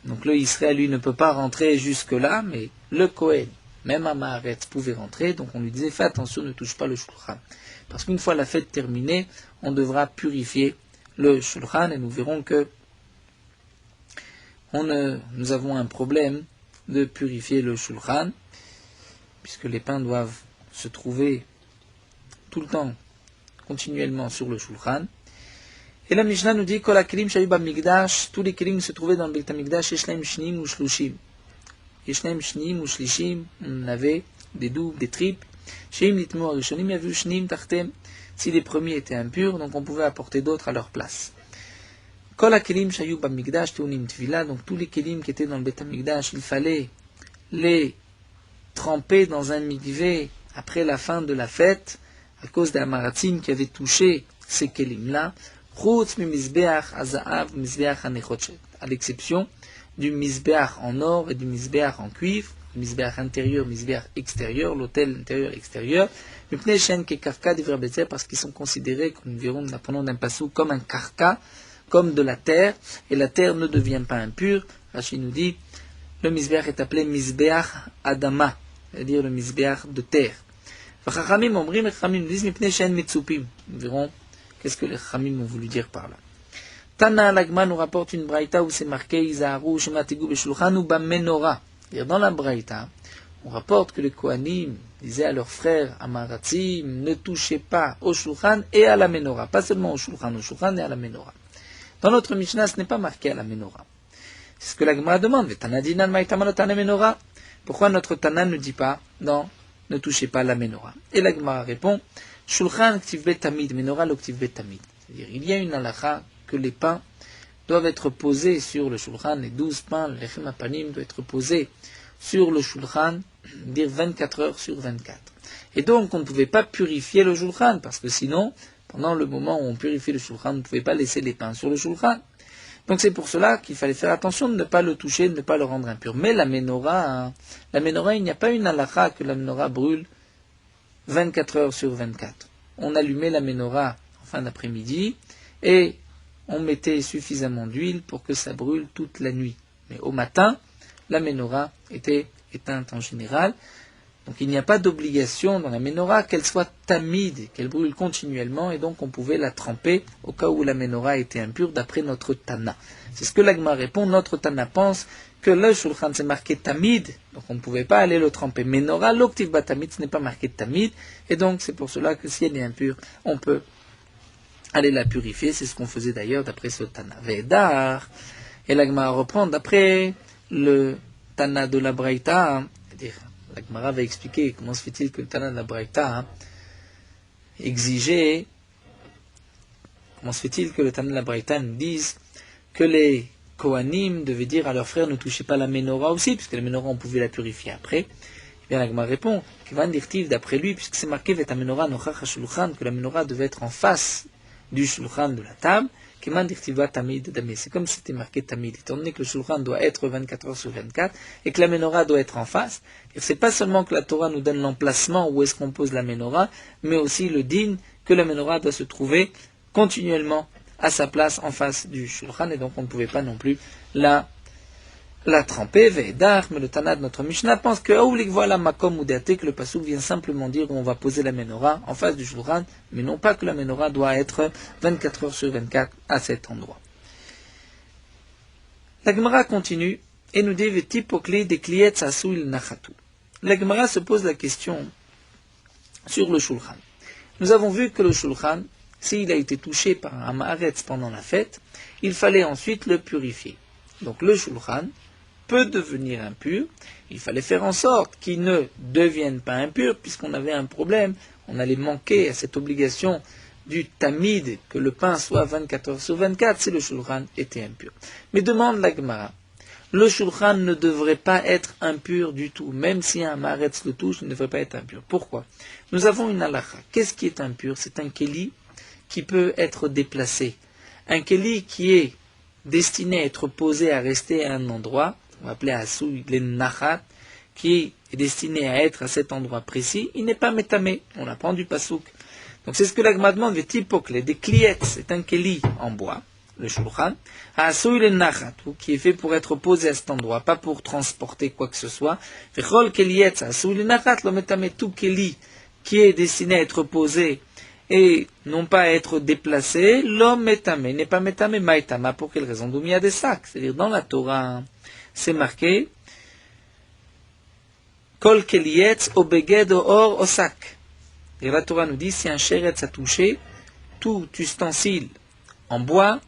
Donc le Israël, lui, ne peut pas rentrer jusque-là, mais le Kohen, même Amaharetz, pouvait rentrer. Donc on lui disait, fais attention, ne touche pas le Shulchan. Parce qu'une fois la fête terminée, on devra purifier le Shulchan, et nous verrons que nous avons un problème de purifier le Shulchan, puisque les pains doivent se trouver tout le temps, continuellement sur le Shulchan. Et la Mishnah nous dit que la kelim shayu b'mikdash, tous les kelim se trouvaient dans le Beit HaMikdash, yeshleim shnim ou shlushim. Yeshleim shnim ou shlishim, on avait des doubles, des triples. Sheim nitmu arishonim yavu shnim tachtem. Si les premiers étaient impurs, donc on pouvait apporter d'autres à leur place. Kol ha-kelim shayu b'mikdash teunim tvila, donc tous les kelim qui étaient dans le Beit HaMikdash, il fallait les tremper dans un mikvé après la fin de la fête, à cause des Amaratzim qui avaient touché ces kelim-là, à l'exception du misbeach en or et du misbeach en cuivre, le misbeach intérieur, misbeach extérieur, l'autel intérieur-extérieur, parce qu'ils sont considérés, comme nous verrons, nous apprenons d'un passou, comme un karka, comme de la terre, et la terre ne devient pas impure. Rachid nous dit, le misbeach est appelé misbeach adama, c'est-à-dire le misbeach de terre. Nous verrons qu'est-ce que les Chachamim ont voulu dire par là. Tana Lagma nous rapporte une braïta où c'est marqué Izaharu Shematigu Beshulchan ou Bamenora. Dans la braïta, on rapporte que les Kohanim disaient à leurs frères Amaratzim, ne touchez pas au Shulchan et à la Menorah. Pas seulement au Shulchan et à la Menorah. Dans notre Mishnah, ce n'est pas marqué à la Menorah. C'est ce que l'Agma demande. Pourquoi notre Tana ne dit pas non, ne touchez pas à la Menorah? Et l'Agma répond Shulchan ktiv betamid, Menorah l'oktiv betamid. C'est-à-dire, il y a une halakha que les pains doivent être posés sur le Shulchan, les 12 pains, le lechem apanim doit être posé sur le Shulchan, dire 24 heures sur 24. Et donc, on ne pouvait pas purifier le Shulchan, parce que sinon, pendant le moment où on purifie le Shulchan, on ne pouvait pas laisser les pains sur le Shulchan. Donc c'est pour cela qu'il fallait faire attention de ne pas le toucher, de ne pas le rendre impur. Mais la Menorah, il n'y a pas une halakha que la Menorah brûle 24 heures sur 24. On allumait la Menorah en fin d'après-midi et on mettait suffisamment d'huile pour que ça brûle toute la nuit. Mais au matin, la Menorah était éteinte en général. Donc il n'y a pas d'obligation dans la Menorah qu'elle soit tamide, qu'elle brûle continuellement, et donc on pouvait la tremper au cas où la Menorah était impure d'après notre Tana. C'est ce que l'Agma répond. Notre Tana pense que le Shulchan c'est marqué tamid, donc on ne pouvait pas aller le tremper. Menorah, l'octiv batamid, ce n'est pas marqué tamid, et donc c'est pour cela que si elle est impure, on peut aller la purifier. C'est ce qu'on faisait d'ailleurs d'après ce Tana. Vedar, et l'Agma reprend d'après le Tana de la Braïta, c'est-à-dire la Gemara va expliquer comment se fait-il que le Tana de la Braïta exigeait, comment se fait-il que le Tana de la Braïta nous dise que les Kohanim devaient dire à leurs frères ne touchez pas la Menorah aussi, puisque la Menorah on pouvait la purifier après. Eh bien la Gemara répond, Kivan dirtiv d'après lui, puisque c'est marqué Vet Menorah nochach Shulchan, que la Menorah devait être en face du Shulchan de la table, Keman dirtiva tamid damé. C'est comme si c'était marqué tamid, étant donné que le shulchan doit être 24 heures sur 24 et que la menorah doit être en face. Et c'est pas seulement que la Torah nous donne l'emplacement où est-ce qu'on pose la menorah, mais aussi le din que la menorah doit se trouver continuellement à sa place en face du shulchan, et donc on ne pouvait pas non plus la tremper. Ve'edar, mais le Tana de notre Mishnah pense que Aoulik voilà makom ou que le pasuk vient simplement dire qu'on va poser la menorah en face du shulchan, mais non pas que la menorah doit être 24 heures sur 24 à cet endroit. La Gemara continue et nous dit Vetipokli de klietz asul nachatu. La Gemara se pose la question sur le shulchan. Nous avons vu que le shulchan, s'il a été touché par un maaretz pendant la fête, il fallait ensuite le purifier. Donc le shulchan peut devenir impur. Il fallait faire en sorte qu'il ne devienne pas impur, puisqu'on avait un problème. On allait manquer à cette obligation du tamid, que le pain soit 24 heures sur 24, si le shulchan était impur. Mais demande la Gemara, le shulchan ne devrait pas être impur du tout, même si un maaretz le touche, il ne devrait pas être impur. Pourquoi? Nous avons une halakha. Qu'est-ce qui est impur? C'est un keli qui peut être déplacé. Un keli qui est destiné à être posé, à rester à un endroit, on va appeler Asou Nachat, qui est destiné à être à cet endroit précis, il n'est pas métamé. On apprend du pasouk. Donc c'est ce que l'agma demande, des kliettes, c'est un keli en bois, le shulchan, Asou Nachat, qui est fait pour être posé à cet endroit, pas pour transporter quoi que ce soit. Vechol keliet, Asou Nachat, lo métamé, tout keli qui est destiné à être posé et non pas à être déplacé, l'homme métamé, n'est pas métamé, maïtama, pour quelle raison? Doumia des sacs, c'est-à-dire dans la Torah, c'est marqué Kol kelietz obeged or osak. Et la Torah nous dit si un sheretz a touché tout ustensile en bois,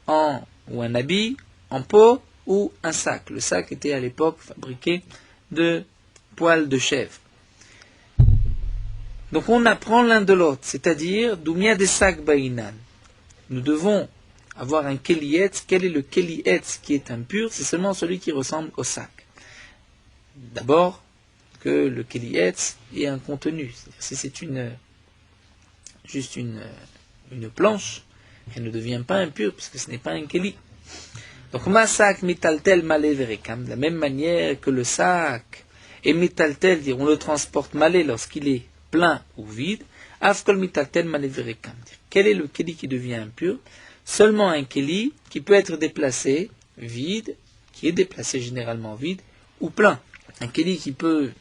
ou un habit, en peau ou un sac. Le sac était à l'époque fabriqué de poils de chèvre. Donc on apprend l'un de l'autre, c'est-à-dire Doumia des sacs baïnan. Nous devons avoir un kelietz. Quel est le kelietz qui est impur? C'est seulement celui qui ressemble au sac. D'abord, que le kelietz ait un contenu. Si c'est juste une planche, elle ne devient pas impure, puisque ce n'est pas un keli. Donc, masak mitaltel malé verekam, de la même manière que le sac est mitaltel, on le transporte malé lorsqu'il est plein ou vide, afkol mitaltel malé verekam. Quel est le keli qui devient impur? Seulement un keli qui peut être déplacé vide, qui est déplacé généralement vide, ou plein. Un keli qui peut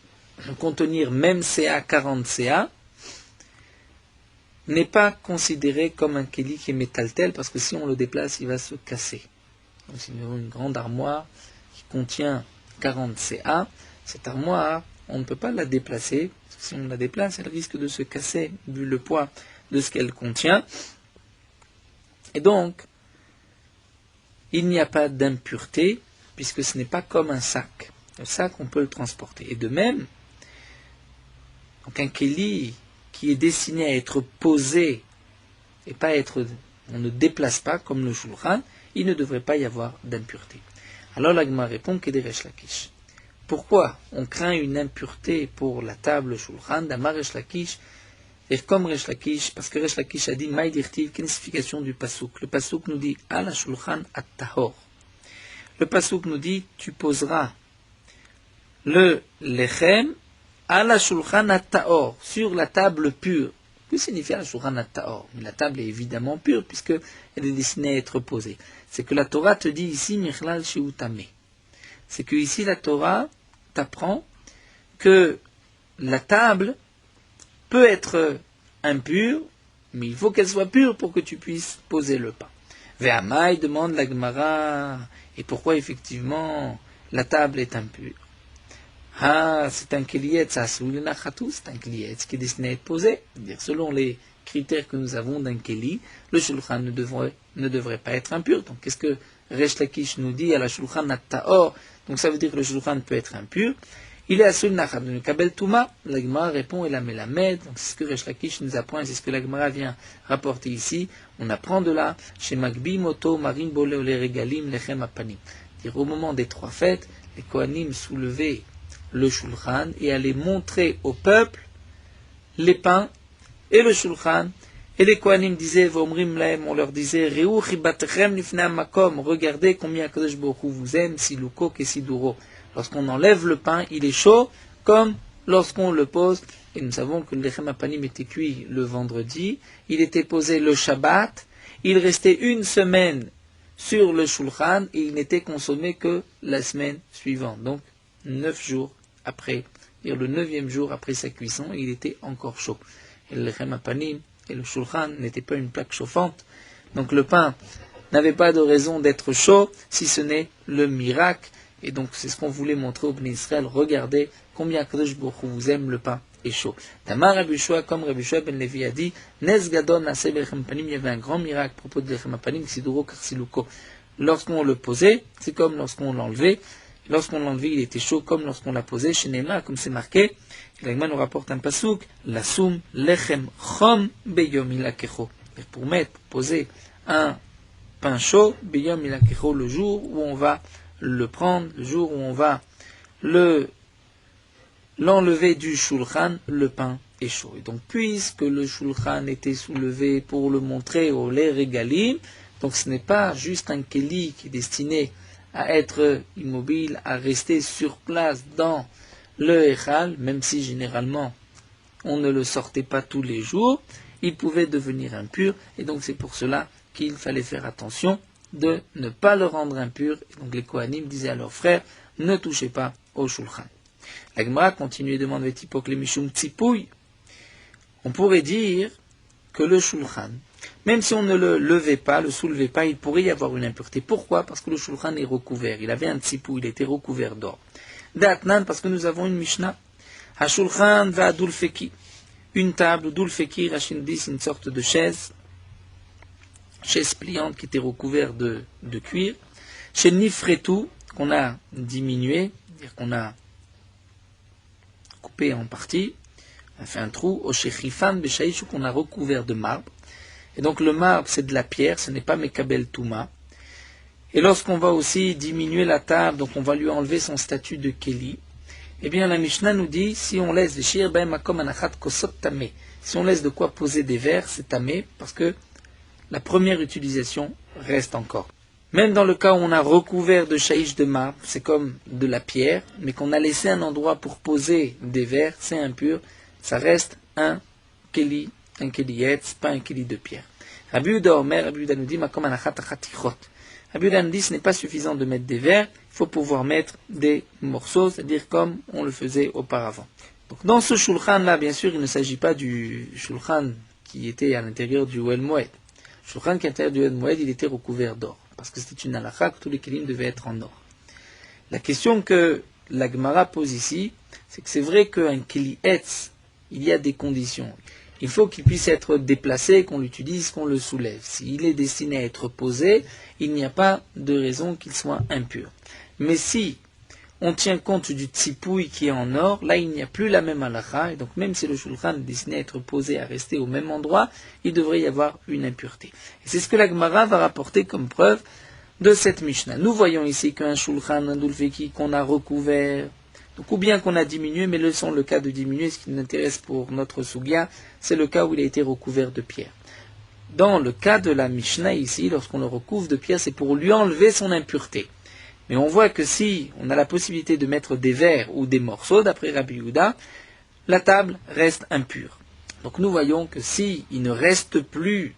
contenir même CA 40 CA n'est pas considéré comme un keli qui est métaltel, parce que si on le déplace, il va se casser. Donc, si nous avons une grande armoire qui contient 40 CA, cette armoire, on ne peut pas la déplacer, parce que si on la déplace, elle risque de se casser, vu le poids de ce qu'elle contient. Et donc, il n'y a pas d'impureté, puisque ce n'est pas comme un sac. Le sac, on peut le transporter. Et de même, donc un keli qui est destiné à être posé, et pas être, on ne déplace pas, comme le shulchan, il ne devrait pas y avoir d'impureté. Alors l'agma répond que des Resh Lakish. Pourquoi on craint une impureté pour la table shulchan d'Amar Resh Lakish? Et comme Resh Lakish, parce que Resh Lakish a dit Maïdirtiv, quelle signification du pasouk? Le pasouk nous dit Ala shulchan at-tahor. Le pasouk nous dit tu poseras le lechem ala shulchan at-tahor, sur la table pure. Que signifie la shulchan at-tahor? Mais la table est évidemment pure, puisque elle est destinée à être posée. C'est que la Torah te dit ici Michlal Sheutame. C'est que ici la Torah t'apprend que la table peut être impure, mais il faut qu'elle soit pure pour que tu puisses poser le pain. Ve'amai demande la Gemara, et pourquoi effectivement la table est impure? Ah, c'est un kelietz, c'est un kelietz qui est destiné à être posé. C'est-à-dire, selon les critères que nous avons d'un keli, le shulchan ne devrait pas être impur. Donc, qu'est-ce que Resh Lakish nous dit à la shulchan at-ta'or? Donc, ça veut dire que le shulchan peut être impur. Il est à Sulnachat, de Kabel Touma. La Gemara répond, et la Melamed. Donc, c'est ce que Resh Lakish nous apprend, et c'est ce que la Gemara vient rapporter ici. On apprend de là, chez Magbi, Moto, Marim, Bole, Ole, Regalim, Lechem, Apanim. C'est-à-dire, au moment des trois fêtes, les Kohanim soulevaient le shulchan et allaient montrer au peuple les pains et le shulchan, Et les Kohanim disaient, Vomrim lahem, on leur disait, Reu chibatechem lifnei makom, regardez combien Akadosh Baruch Hu vous aime, siluko kesiduro. Lorsqu'on enlève le pain, il est chaud, comme lorsqu'on le pose. Et nous savons que le lechem apanim était cuit le vendredi, il était posé le Shabbat, il restait une semaine sur le shulchan et il n'était consommé que la semaine suivante. Donc, 9 jours après, le 9e jour après sa cuisson, il était encore chaud. Et le lechem apanim et le shulchan n'étaient pas une plaque chauffante. Donc le pain n'avait pas de raison d'être chaud, si ce n'est le miracle. Et donc c'est ce qu'on voulait montrer au Bnei Israël. Regardez combien Kadosh Baruch Hu vous aime, le pain est chaud. Tamar Rabbi Yoshua, comme Rabbi Yoshua ben Levi a dit, Nes Gadol Naseh Belechem Panim, il y avait un grand miracle à propos de Lechem Panim, Siduro Karsiluko. Lorsqu'on le posait, c'est comme lorsqu'on l'enlevait. Lorsqu'on l'enlevait, il était chaud, comme lorsqu'on l'a posé. Chez Neymar, comme c'est marqué, l'Agma nous rapporte un pasouk, Lasum Lechem Chom Beyom Ilakecho. Pour poser un pain chaud, Beyom Ilakecho, le jour où on va le prendre, le jour où on va l'enlever du shulchan, le pain est chaud. Et donc, puisque le shulchan était soulevé pour le montrer au lait régalim, donc ce n'est pas juste un keli qui est destiné à être immobile, à rester sur place dans le echal, même si généralement on ne le sortait pas tous les jours, il pouvait devenir impur, et donc c'est pour cela qu'il fallait faire attention de ne pas le rendre impur. Et donc les Kohanim disaient à leurs frères, ne touchez pas au shulchan. La Gemara continue et demande Vetipok le mishum tzipouy. On pourrait dire que le shulchan, même si on ne le levait pas, le soulevait pas, il pourrait y avoir une impureté. Pourquoi? Parce que le shulchan est recouvert. Il avait un tzipouy, il était recouvert d'or. Datnan, parce que nous avons une Mishnah. Ha-shulchan va dulfeki. Une table, dulfeki, Rachin dit, c'est une sorte de chaise pliante qui était recouverte de cuir. Chez Nifretu, qu'on a diminué, c'est-à-dire qu'on a coupé en partie, on a fait un trou, au Shechifan Beshaïchou, qu'on a recouvert de marbre. Et donc le marbre, c'est de la pierre, ce n'est pas Mekabel Touma. Et lorsqu'on va aussi diminuer la table, donc on va lui enlever son statut de Keli, eh bien la Mishnah nous dit, si on laisse des shir ben makom anachat kosot tamé, si on laisse de quoi poser des verres, c'est tamé, parce que la première utilisation reste encore. Même dans le cas où on a recouvert de shaïch de marbre, c'est comme de la pierre, mais qu'on a laissé un endroit pour poser des verres, c'est impur, ça reste un keli yetz, pas un keli de pierre. Rabbi Yehuda Omer, Rabbi Yehuda nous dit, makom anachat achatichot. Rabbi Yehuda nous dit, ce n'est pas suffisant de mettre des verres, il faut pouvoir mettre des morceaux, c'est-à-dire comme on le faisait auparavant. Donc dans ce shulchan là, bien sûr, il ne s'agit pas du shulchan qui était à l'intérieur du Ohel Moed. Le shulchan qui est à l'intérieur du Ohel Moed, il était recouvert d'or, parce que c'était une halakha que tous les kelim devaient être en or. La question que la Gemara pose ici, c'est que c'est vrai qu'un keli etz, il y a des conditions. Il faut qu'il puisse être déplacé, qu'on l'utilise, qu'on le soulève. S'il est destiné à être posé, il n'y a pas de raison qu'il soit impur. Mais si on tient compte du tzipouï qui est en or, là il n'y a plus la même halakha, et donc même si le shulchan est destiné à être posé, à rester au même endroit, il devrait y avoir une impureté. Et c'est ce que la Gemara va rapporter comme preuve de cette Mishnah. Nous voyons ici qu'un shulchan, un dulfeki qu'on a recouvert, donc, ou bien qu'on a diminué, mais laissons le cas de diminuer, ce qui nous intéresse pour notre sugya, c'est le cas où il a été recouvert de pierre. Dans le cas de la Mishnah ici, lorsqu'on le recouvre de pierre, c'est pour lui enlever son impureté. Mais on voit que si on a la possibilité de mettre des verres ou des morceaux, d'après Rabbi Yehuda, la table reste impure. Donc nous voyons que si il ne reste plus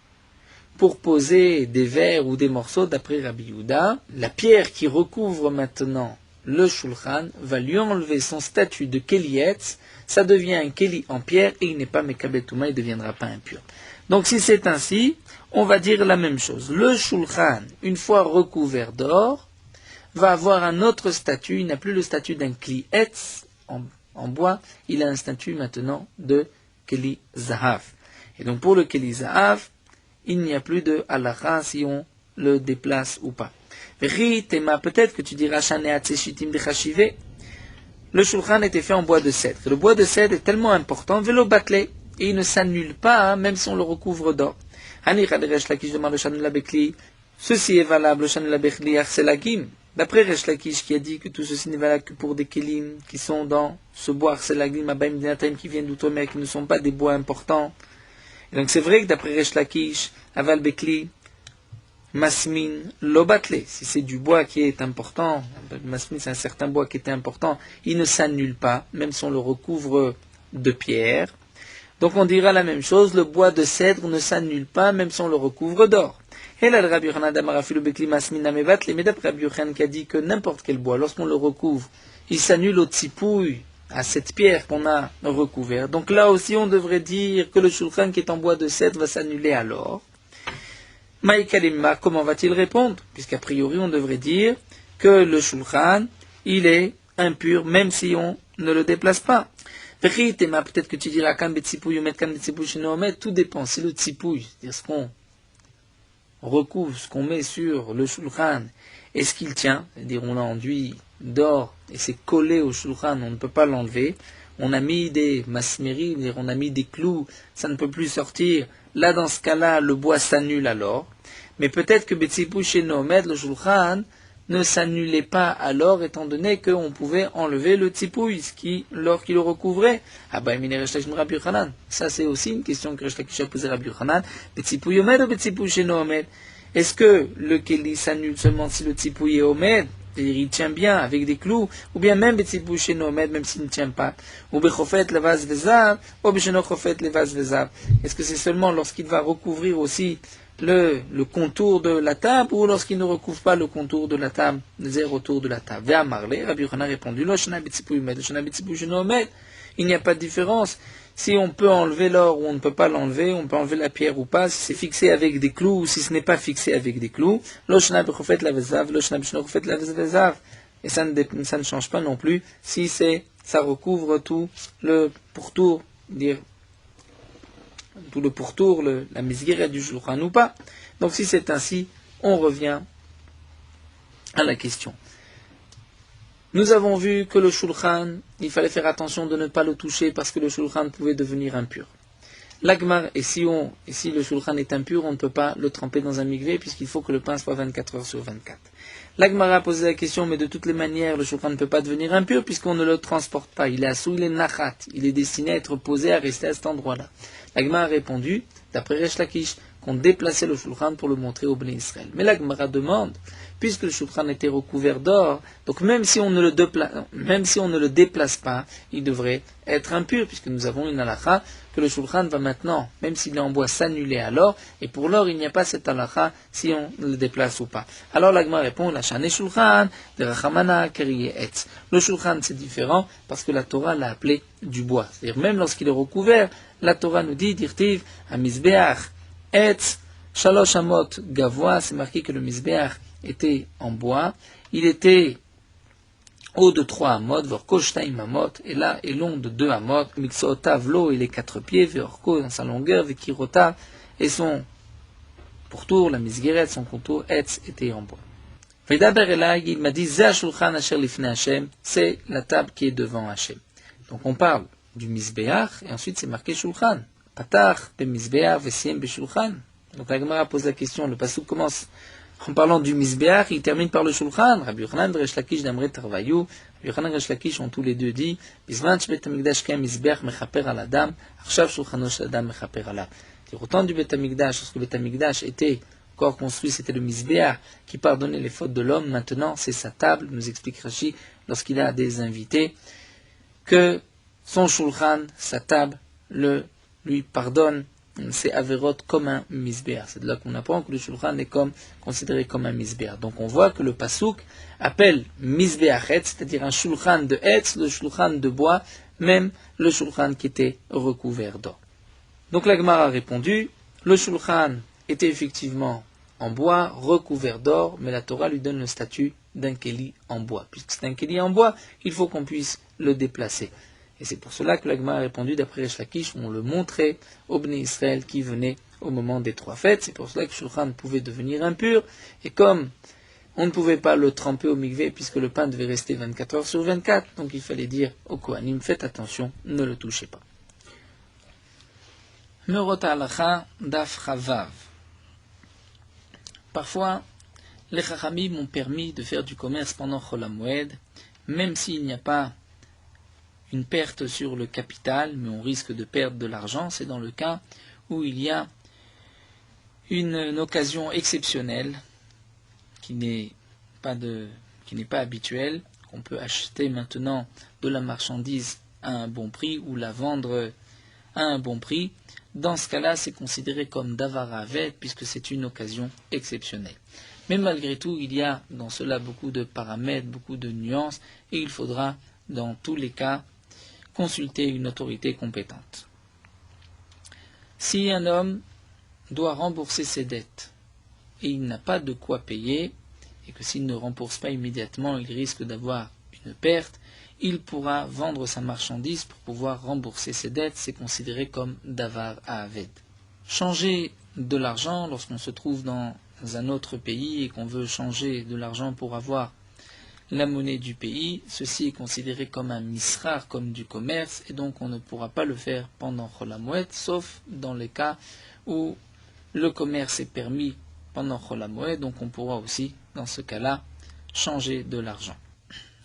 pour poser des verres ou des morceaux, d'après Rabbi Yehuda, la pierre qui recouvre maintenant le shulchan va lui enlever son statut de keli etz, ça devient un keli en pierre et il n'est pas mekabel touma, il ne deviendra pas impur. Donc si c'est ainsi, on va dire la même chose. Le shulchan, une fois recouvert d'or, va avoir un autre statut, il n'a plus le statut d'un keli etz en bois, il a un statut maintenant de keli zahav. Et donc pour le keli zahav, il n'y a plus de halakha si on le déplace ou pas. Peut-être que tu diras le shulchan était fait en bois de cèdre. Le bois de cèdre est tellement important, vélo batlé, et il ne s'annule pas, même si on le recouvre d'or. Ceci est valable, d'après Resh Lakish qui a dit que tout ceci n'est valable que pour des kelim qui sont dans ce bois arselagim, abaim dinatim, qui viennent d'outre-mer, qui ne sont pas des bois importants. Et donc c'est vrai que d'après Resh Lakish, Aval Bekli, Masmin, Lobatle, si c'est du bois qui est important, Masmin c'est un certain bois qui était important, il ne s'annule pas, même si on le recouvre de pierre. Donc on dira la même chose, le bois de cèdre ne s'annule pas, même si on le recouvre d'or. Et là, le Rabbi Yochanan d'Amarafilu Bekli Masmin Namebatle, mais d'après Rabbi Yochanan qui a dit que n'importe quel bois, lorsqu'on le recouvre, il s'annule au tsipouille, à cette pierre qu'on a recouvert. Donc là aussi, on devrait dire que le shulchan qui est en bois de cèdre va s'annuler alors. Maïkalimma, comment va-t-il répondre? Puisqu'a priori, on devrait dire que le shulchan, il est impur, même si on ne le déplace pas. Peut-être que tu diras, tout dépend. Si le tsipouille, c'est-à-dire ce qu'on recouvre, ce qu'on met sur le shulchan, est-ce qu'il tient? C'est-à-dire, on l'a enduit d'or et c'est collé au shulchan, on ne peut pas l'enlever. On a mis des masméri, on a mis des clous, ça ne peut plus sortir. Là, dans ce cas-là, le bois s'annule alors. Mais peut-être que Betsipou chez Nomed, le shulchan, ne s'annulait pas alors, étant donné qu'on pouvait enlever le tsipouille, lors qu'il le recouvrait. Ah bah, Rabbi Yochanan. Ça, c'est aussi une question que Resh Lakish a posée à Rabbi Yochanan. Betsipouille omed ou Betsipouille chez Nomed? Est-ce que le keli s'annule seulement si le tsipouille est omed? C'est-à-dire, il tient bien avec des clous, ou bien même Betsipouille chez Nomed, même s'il ne tient pas. Ou Bechofet levaz vezav, ou Becheno Chofet levaz vezav. Est-ce que c'est seulement lorsqu'il va recouvrir aussi le contour de la table, ou lorsqu'il ne recouvre pas le contour de la table, les airs autour de la table? Vers Marley, Rabbi Yochanan a répondu, il n'y a pas de différence. Si on peut enlever l'or ou on ne peut pas l'enlever, on peut enlever la pierre ou pas, si c'est fixé avec des clous ou si ce n'est pas fixé avec des clous, et ça ne change pas non plus si ça recouvre tout le pourtour, la misguerre du shulchan ou pas. Donc si c'est ainsi, on revient à la question. Nous avons vu que le shulchan, il fallait faire attention de ne pas le toucher parce que le shulchan pouvait devenir impur. L'agmar, et si le shulchan est impur, on ne peut pas le tremper dans un mikvé puisqu'il faut que le pain soit 24 heures sur 24. L'agmar a posé la question, mais de toutes les manières, le shulchan ne peut pas devenir impur puisqu'on ne le transporte pas. Il est assou, il est nachat, il est destiné à être posé, à rester à cet endroit-là. L'agmar a répondu, d'après Resh Lakish, qu'on déplaçait le shulchan pour le montrer au Bnei Israël. Mais l'agmara demande, puisque le shulchan était recouvert d'or, donc même si on ne le déplace pas, il devrait être impur, puisque nous avons une halakha que le shulchan va maintenant, même s'il est en bois, s'annuler à l'or, et pour l'or, il n'y a pas cette halakha si on le déplace ou pas. Alors l'agmara répond, la shane shulchan, de rachamana, keriye etz. Le shulchan, c'est différent, parce que la Torah l'a appelé du bois. C'est-à-dire, même lorsqu'il est recouvert, la Torah nous dit, dirtiv, à misbeach, etz, shalosh amot, gavoa, c'est marqué que le misbeach était en bois, il était haut de 3 amot, vorkoshtaim amot, et là est long de 2 amot, mixotav l'eau et les 4 pieds, vorko dans sa longueur, vekirota, et son pourtour, la misgueret, son contour, etz, était en bois. Vedaber elay, il m'a dit, Zeh shulchan asher lifnei Hashem, c'est la table qui est devant Hashem. Donc on parle du misbeach, et ensuite c'est marqué shulchan. Patach, be misbeach, vesiem be shulchan. Donc la Gemara pose la question, le pasuk commence en parlant du misbeach, il termine par le shulchan. Rabbi Yochanan, Resh Lakish, Damre Tarvayu. Rabbi Yochanan et Resh Lakish ont tous les deux dit, Bizman shebet hamikdash kem misbeach mechaper al adam, achshav shulchano shel adam mechaper alav. C'est autant du Bet Hamikdash, lorsque le Bet Hamikdash était encore construit, c'était le misbeach qui pardonnait les fautes de l'homme. Maintenant, c'est sa table, nous explique Rashi, lorsqu'il a des invités, que son shulchan, sa table, lui pardonne ses averot comme un misbeach. C'est de là qu'on apprend que le shulchan est considéré comme un misbeach. Donc on voit que le pasuk appelle misbeachet, c'est-à-dire un shulchan de etz, le shulchan de bois, même le shulchan qui était recouvert d'or. Donc la Gemara a répondu, le shulchan était effectivement en bois, recouvert d'or, mais la Torah lui donne le statut d'un keli en bois. Puisque c'est un keli en bois, il faut qu'on puisse le déplacer. Et c'est pour cela que la Gemara a répondu, d'après Resh Lakish, on le montrait au Bnei Israël qui venait au moment des 3 fêtes. C'est pour cela que le shulchan pouvait devenir impur. Et comme on ne pouvait pas le tremper au mikvé, puisque le pain devait rester 24 heures sur 24, donc il fallait dire au Kohanim, faites attention, ne le touchez pas. Merot halacha daf chavav. Parfois, les chachamim m'ont permis de faire du commerce pendant Chol HaMoed, même s'il n'y a pas une perte sur le capital, mais on risque de perdre de l'argent. C'est dans le cas où il y a une occasion exceptionnelle qui n'est pas habituelle, qu'on peut acheter maintenant de la marchandise à un bon prix ou la vendre à un bon prix. Dans ce cas-là, c'est considéré comme davar aved puisque c'est une occasion exceptionnelle. Mais malgré tout, il y a dans cela beaucoup de paramètres, beaucoup de nuances, et il faudra, dans tous les cas, consulter une autorité compétente. Si un homme doit rembourser ses dettes et il n'a pas de quoi payer, et que s'il ne rembourse pas immédiatement, il risque d'avoir une perte, il pourra vendre sa marchandise pour pouvoir rembourser ses dettes, c'est considéré comme davar aved. Changer de l'argent lorsqu'on se trouve dans un autre pays et qu'on veut changer de l'argent pour avoir la monnaie du pays, ceci est considéré comme un misrar, comme du commerce, et donc on ne pourra pas le faire pendant Chol HaMoed, sauf dans les cas où le commerce est permis pendant Chol HaMoed, donc on pourra aussi, dans ce cas-là, changer de l'argent.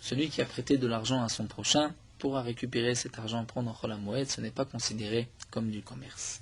Celui qui a prêté de l'argent à son prochain pourra récupérer cet argent pendant Chol HaMoed, ce n'est pas considéré comme du commerce.